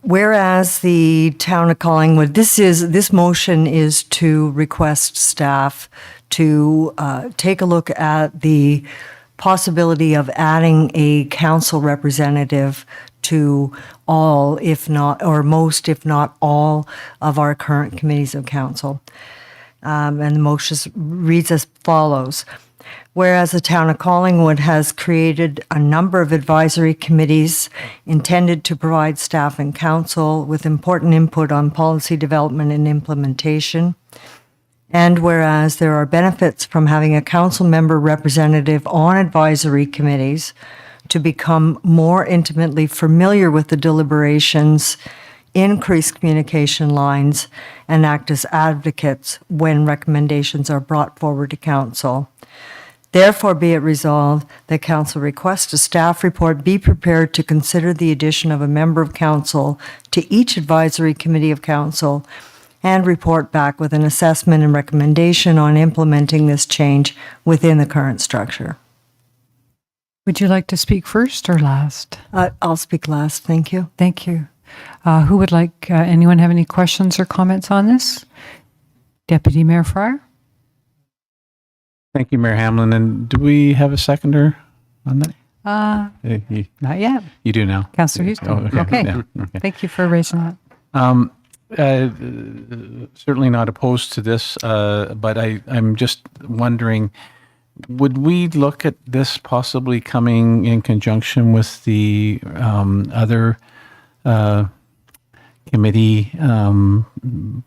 Whereas the town of Collingwood, this motion is to request staff to take a look at the possibility of adding a council representative to all, if not, or most, if not all, of our current committees of council. And the motion reads as follows. Whereas the town of Collingwood has created a number of advisory committees intended to provide staff and council with important input on policy development and implementation. And whereas there are benefits from having a council member representative on advisory committees to become more intimately familiar with the deliberations, increase communication lines, and act as advocates when recommendations are brought forward to council. Therefore, be it resolved that council requests a staff report be prepared to consider the addition of a member of council to each advisory committee of council and report back with an assessment and recommendation on implementing this change within the current structure. Would you like to speak first or last? I'll speak last. Thank you. Thank you. Who would like, anyone have any questions or comments on this? Deputy Mayor Fryer? Thank you, Mayor Hamlin. And do we have a seconder on that? Not yet. You do now. Councillor Houston. Oh, Okay. Yeah, okay. Thank you for raising that. Certainly not opposed to this, but I'm just wondering, would we look at this possibly coming in conjunction with the other committee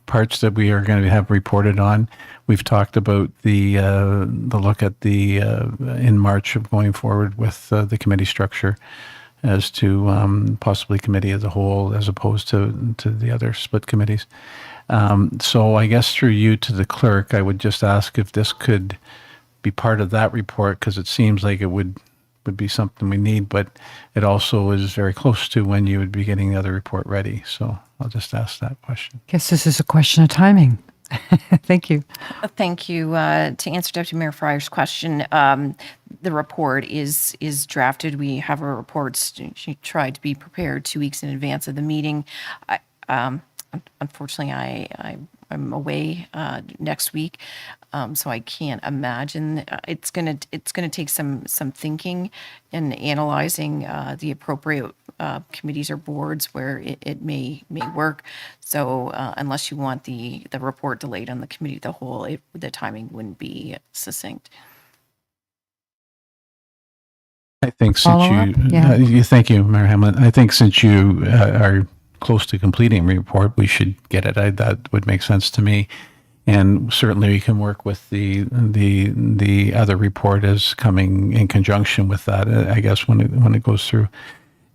parts that we are going to have reported on? We've talked about the look at the in March of going forward with the committee structure as to possibly committee as a whole as opposed to the other split committees. So I guess through you to the clerk, I would just ask if this could be part of that report, because it seems like it would be something we need, but it also is very close to when you would be getting the other report ready. So I'll just ask that question. Guess this is a question of timing. Thank you. Thank you. To answer Deputy Mayor Fryer's question, the report is drafted. We have our reports. She tried to be prepared 2 weeks in advance of the meeting. Unfortunately, I'm away next week, so I can't imagine. It's gonna take some thinking and analyzing the appropriate committees or boards where it may work. So unless you want the report delayed on the committee of the whole, the timing wouldn't be succinct. I think since Follow-up? thank you, Mayor Hamlin. I think since you are close to completing the report, we should get it. That would make sense to me. And certainly we can work with the other report as coming in conjunction with that, I guess, when it goes through.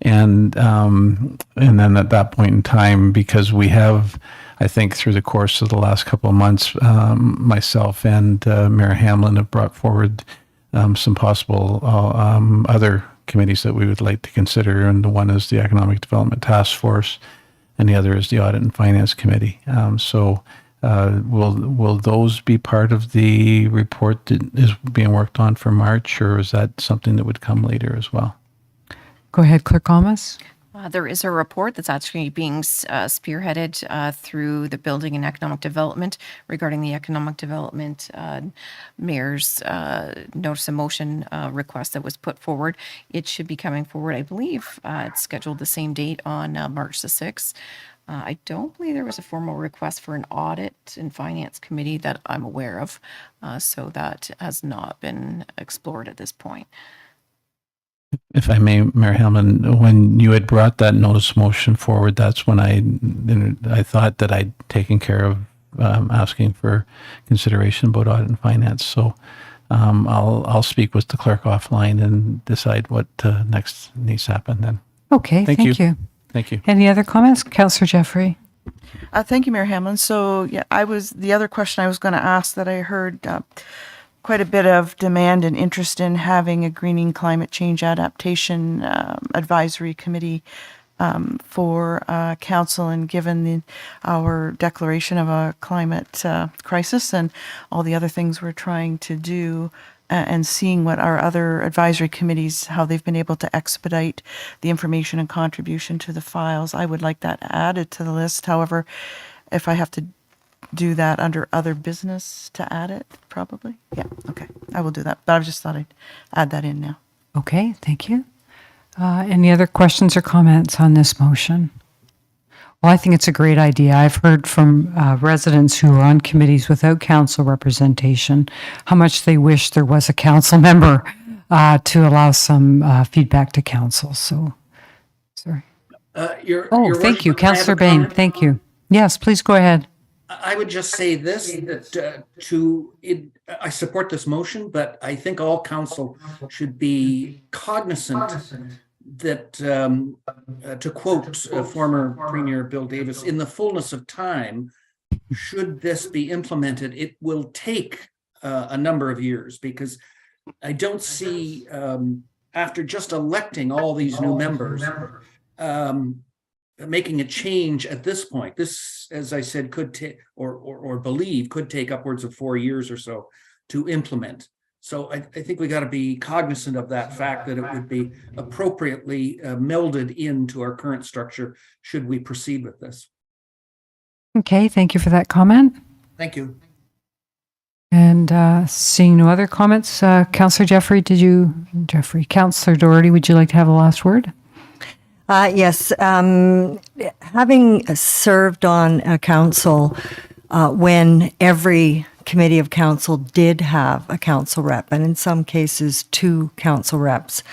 And then at that point in time, because we have, I think through the course of the last couple of months, myself and Mayor Hamlin have brought forward some possible other committees that we would like to consider. And the one is the Economic Development Task Force, and the other is the Audit and Finance Committee. So will those be part of the report that is being worked on for March, or is that something that would come later as well? Go ahead, Clerk Almas. There is a report that's actually being spearheaded through the Building and Economic Development regarding the economic development mayor's notice of motion request that was put forward. It should be coming forward, I believe. It's scheduled the same date on March the 6th. I don't believe there was a formal request for an audit and finance committee that I'm aware of. So that has not been explored at this point. If I may, Mayor Hamlin, when you had brought that notice motion forward, that's when I thought that I'd taken care of asking for consideration about audit and finance. So I'll speak with the clerk offline and decide what next needs to happen then. Okay, thank you. Thank you. Any other comments? Councillor Jeffery? Thank you, Mayor Hamlin. So, yeah, the other question I was going to ask that I heard quite a bit of demand and interest in having a greening climate change adaptation advisory committee for council, and given our declaration of a climate crisis and all the other things we're trying to do, and seeing what our other advisory committees, how they've been able to expedite the information and contribution to the files, I would like that added to the list. However, if I have to do that under other business to add it, probably. Yeah, okay, I will do that. But I just thought I'd add that in now. Okay, thank you. Any other questions or comments on this motion? Well, I think it's a great idea. I've heard from residents who are on committees without council representation how much they wish there was a council member to allow some feedback to council. So, sorry. Your Thank you, Worship, may I have a Councillor Bain. comment? Thank you. Yes, please go ahead. I would just say this, that I support this motion, but I think all council should be cognizant that, to quote former Premier Bill Davis, in the fullness of time, should this be implemented, it will take a number of years, because I don't see, after just electing all these new members, making a change at this point. This, as I said, could take, or believe, could take upwards of 4 years or so to implement. So I think we got to be cognizant of that fact, that it would be appropriately melded into our current structure should we proceed with this. Okay, thank you for that comment. Thank you. And seeing no other comments, Councillor Jeffery, Councillor Doherty, would you like to have the last word? Yes. Having served on a council when every committee of council did have a council rep, and in some cases 2 council reps,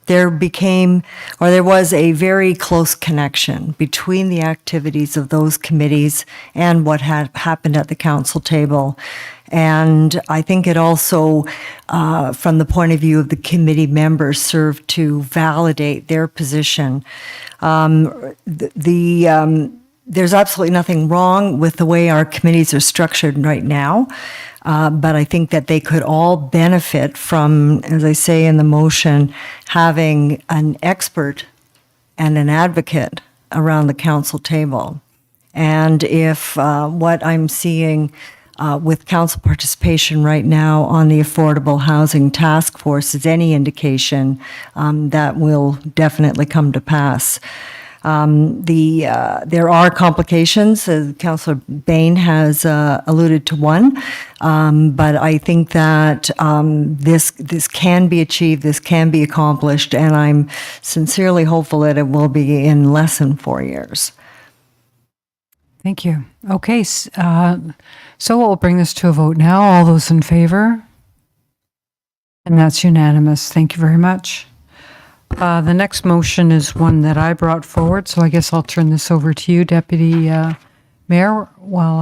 there was a very close connection between the activities of those committees and what had happened at the council table. And I think it also, from the point of view of the committee members, served to validate their position. There's absolutely nothing wrong with the way our committees are structured right now, but I think that they could all benefit from, as I say in the motion, having an expert and an advocate around the council table. And if what I'm seeing with council participation right now on the Affordable Housing Task Force is any indication, that will definitely come to pass. There are complications, as Councillor Bain has alluded to one, but I think that this can be achieved, this can be accomplished, and I'm sincerely hopeful that it will be in less than 4 years. Thank you. Okay, so we'll bring this to a vote now. All those in favor? And that's unanimous. Thank you very much. The next motion is one that I brought forward, so I guess I'll turn this over to you, Deputy Mayor, while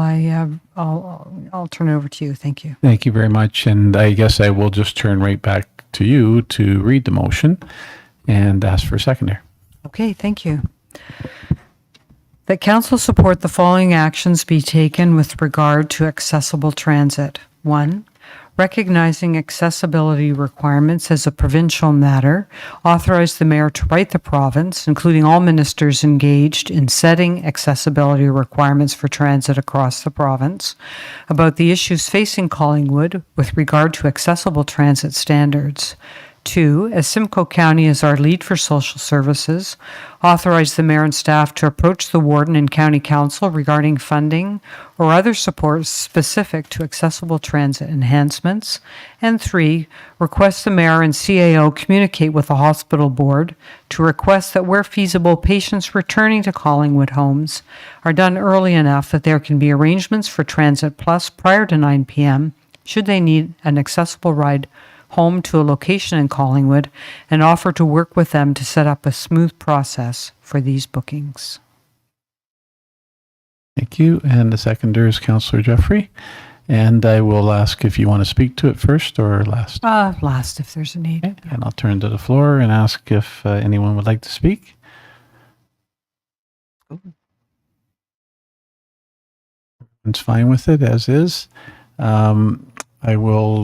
I'll turn it over to you. Thank you. Thank you very much. And I guess I will just turn right back to you to read the motion and ask for a seconder. Okay, thank you. That council support the following actions be taken with regard to accessible transit. 1, recognizing accessibility requirements as a provincial matter, authorize the mayor to write the province, including all ministers engaged in setting accessibility requirements for transit across the province, about the issues facing Collingwood with regard to accessible transit standards. 2, as Simcoe County is our lead for social services, authorize the mayor and staff to approach the warden and county council regarding funding or other support specific to accessible transit enhancements. And 3, request the mayor and CAO communicate with the hospital board to request that where feasible, patients returning to Collingwood homes are done early enough that there can be arrangements for Transit Plus prior to 9 p.m. should they need an accessible ride home to a location in Collingwood, and offer to work with them to set up a smooth process for these bookings. Thank you. And the seconder is Councillor Jeffery. And I will ask if you want to speak to it first or last. Last, if there's a need. Okay. And I'll turn to the floor and ask if anyone would like to speak. Everyone's fine with it as is. I will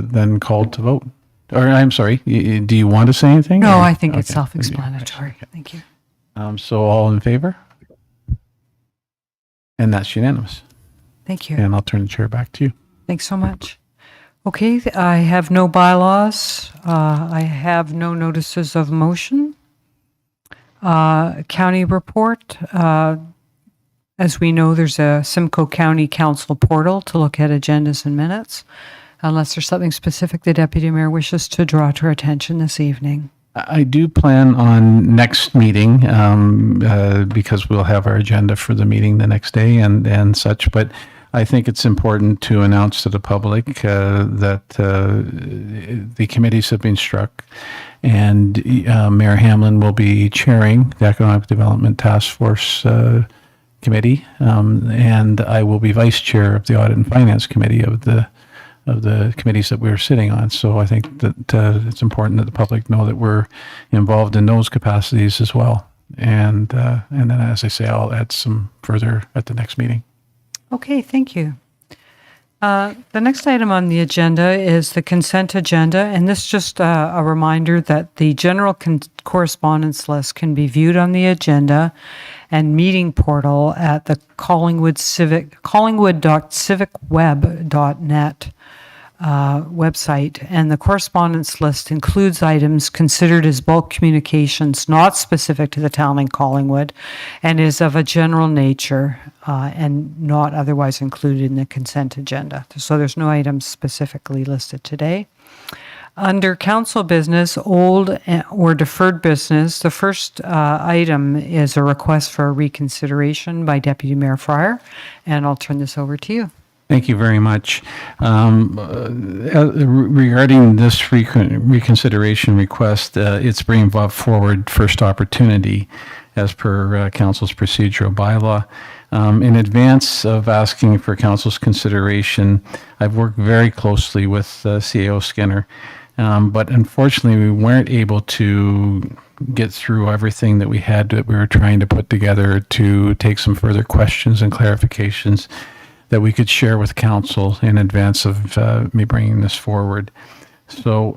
then call to vote. Or I'm sorry, do you want to say anything? No, or- I think it's okay. self-explanatory. Thank you. So all in favor? And that's unanimous. Thank you. And I'll turn the chair back to you. Thanks so much. Okay, I have no bylaws. I have no notices of motion. County report. As we know, there's a Simcoe County Council portal to look at agendas and minutes, unless there's something specific the Deputy Mayor wishes to draw to our attention this evening. I do plan on next meeting, because we'll have our agenda for the meeting the next day and such, but I think it's important to announce to the public that the committees have been struck, and Mayor Hamlin will be chairing the Economic Development Task Force Committee, and I will be vice chair of the Audit and Finance Committee of the committees that we're sitting on. So I think that it's important that the public know that we're involved in those capacities as well. And then, as I say, I'll add some further at the next meeting. Okay, thank you. The next item on the agenda is the consent agenda, and this is just a reminder that the general correspondence list can be viewed on the agenda and meeting portal at the collingwood.civicweb.net website, and the correspondence list includes items considered as bulk communications not specific to the town in Collingwood and is of a general nature and not otherwise included in the consent agenda. So there's no items specifically listed today. Under council business, old or deferred business, the first item is a request for a reconsideration by Deputy Mayor Fryer, and I'll turn this over to you. Thank you very much. Regarding this reconsideration request, it's being brought forward first opportunity as per Council's procedural bylaw. In advance of asking for Council's consideration, I've worked very closely with CAO Skinner, but unfortunately we weren't able to get through everything that we were trying to put together to take some further questions and clarifications that we could share with council in advance of me bringing this forward. So,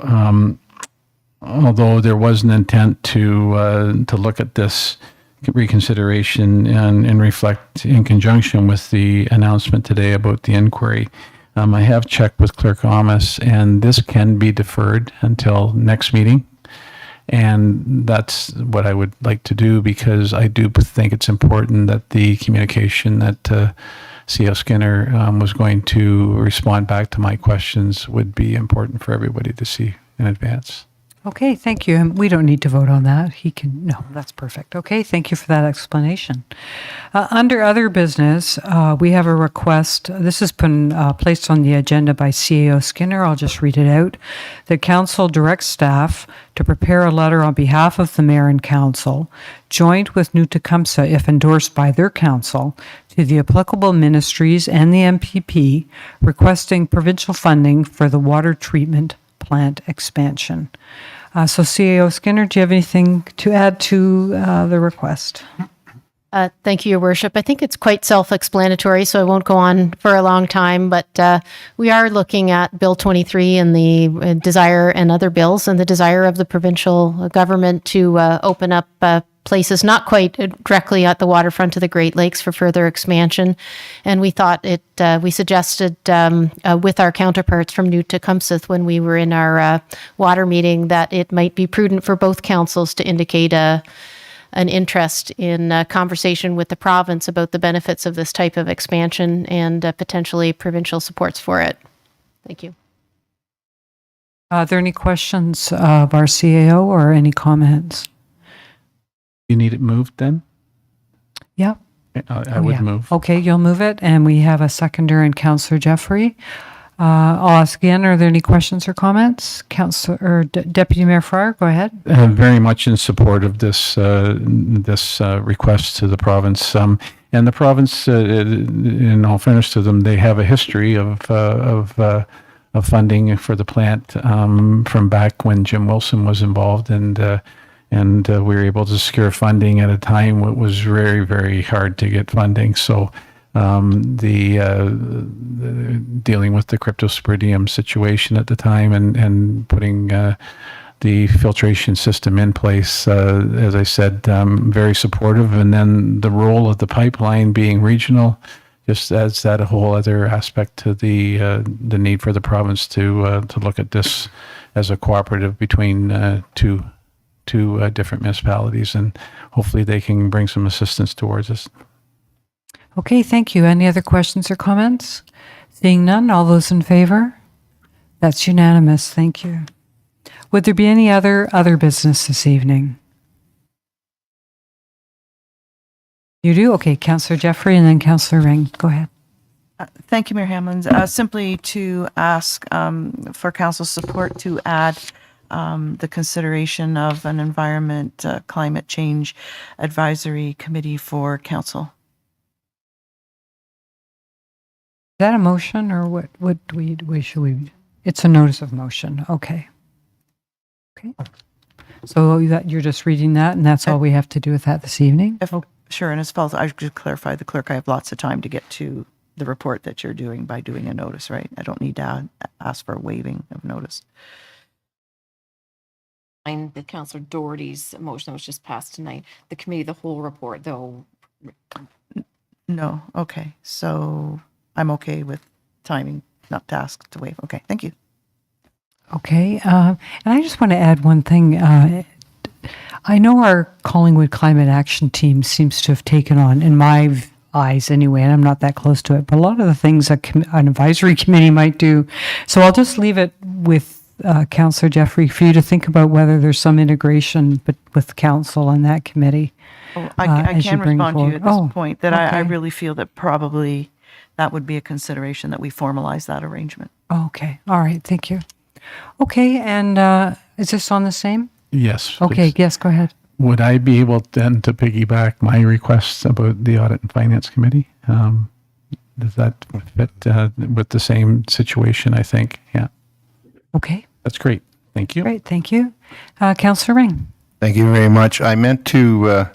although there was an intent to look at this reconsideration and reflect in conjunction with the announcement today about the inquiry, I have checked with Clerk Amos, and this can be deferred until next meeting. And that's what I would like to do, because I do think it's important that the communication that C.O. Skinner was going to respond back to my questions would be important for everybody to see in advance. Okay, thank you. And we don't need to vote on that. He can, no, that's perfect. Okay, thank you for that explanation. Under other business, we have a request. This has been placed on the agenda by CAO Skinner. I'll just read it out. The council directs staff to prepare a letter on behalf of the mayor and council, joined with New Tecumseh, if endorsed by their council, to the applicable ministries and the MPP, requesting provincial funding for the water treatment plant expansion. So CAO Skinner, do you have anything to add to the request? Thank you, Your Worship. I think it's quite self-explanatory, so I won't go on for a long time, but we are looking at Bill 23 and the desire, and other bills, and the desire of the provincial government to open up places not quite directly at the waterfront of the Great Lakes for further expansion. And we thought we suggested with our counterparts from New Tecumseh when we were in our water meeting that it might be prudent for both councils to indicate an interest in conversation with the province about the benefits of this type of expansion and potentially provincial supports for it. Thank you. Are there any questions of our CAO or any comments? You need it moved then? Yeah. I would move. Okay, you'll move it. And we have a seconder in Councillor Jeffery. I'll ask again, are there any questions or comments? Deputy Mayor Fryer, go ahead. Very much in support of this request to the province. And the province, in all fairness to them, they have a history of funding for the plant from back when Jim Wilson was involved, and we were able to secure funding at a time when it was very, very hard to get funding. So the dealing with the cryptosporidium situation at the time and putting the filtration system in place. As I said, very supportive. And then the role of the pipeline being regional just adds that a whole other aspect to the need for the province to look at this as a cooperative between two different municipalities, and hopefully they can bring some assistance towards us. Okay, thank you. Any other questions or comments? Seeing none, all those in favor? That's unanimous. Thank you. Would there be any other business this evening? You do? Okay, Councillor Jeffery and then Councillor Ring. Go ahead. Thank you, Mayor Hamlin. Simply to ask for council support to add the consideration of an environment climate change advisory committee for council. Is that a motion or what should we? It's a notice of motion. Okay. Okay. So you're just reading that and that's all we have to do with that this evening? Sure, and as far as I should clarify, the clerk, I have lots of time to get to the report that you're doing by doing a notice, right? I don't need to ask for a waiving of notice. The Councillor Doherty's motion that was just passed tonight, the committee, the whole report, though. No, okay, so I'm okay with timing, not to ask to waive. Okay, thank you. Okay, and I just want to add one thing. I know our Collingwood Climate Action Team seems to have taken on, in my eyes anyway, and I'm not that close to it, but a lot of the things that an advisory committee might do. So I'll just leave it with Councillor Jeffery for you to think about whether there's some integration with council and that committee. Oh, I can respond to you at this point that I okay. really feel that probably that would be a consideration that we formalize that arrangement. Okay, all right, thank you. Okay, and is this on the same? Yes. Okay, please. yes, go ahead. Would I be able then to piggyback my requests about the Audit and Finance Committee? Does that fit with the same situation, I think? Yeah. Okay. That's great. Thank you. Great, thank you. Councillor Ring. Thank you very much. I meant to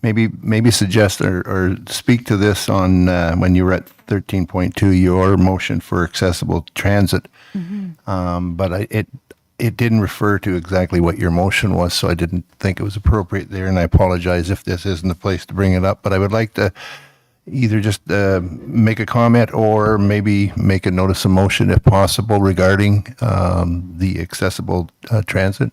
maybe suggest or speak to this on when you were at 13.2, your motion for accessible transit. But it didn't refer to exactly what your motion was, so I didn't think it was appropriate there, and I apologize if this isn't the place to bring it up. But I would like to either just make a comment or maybe make a notice of motion if possible regarding the accessible transit.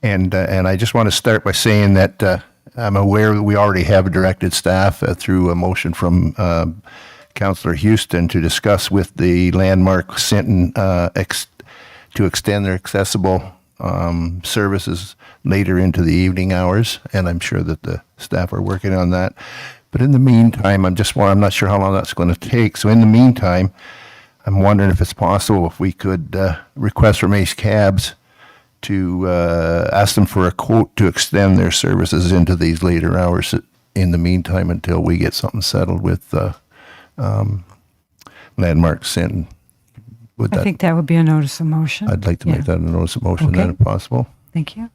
And I just want to start by saying that I'm aware that we already have directed staff through a motion from Councillor Houston to discuss with the Landmark Sinton to extend their accessible services later into the evening hours, and I'm sure that the staff are working on that. But in the meantime, I'm not sure how long that's going to take. So in the meantime, I'm wondering if it's possible if we could request from Ace Cabs to ask them for a quote to extend their services into these later hours in the meantime until we get something settled with Landmark Sinton. I think that would be a notice of motion. I'd like to make that a notice of motion then if possible. Thank you.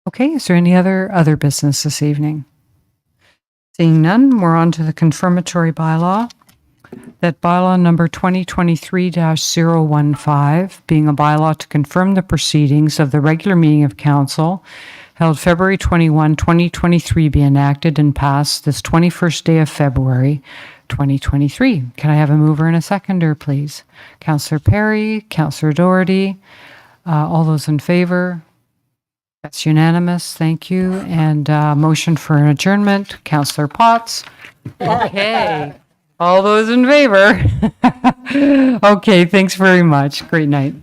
Okay, is there any other business this evening? Seeing none, we're on to the confirmatory bylaw. That bylaw number 2023-015, being a bylaw to confirm the proceedings of the regular meeting of council held February 21, 2023, be enacted and passed this 21st day of February, 2023. Can I have a mover and a seconder, please? Councillor Perry, Councillor Doherty, all those in favor? That's unanimous. Thank you. And motion for an adjournment, Councillor Potts. Okay. All those in favor? Okay, thanks very much. Great night.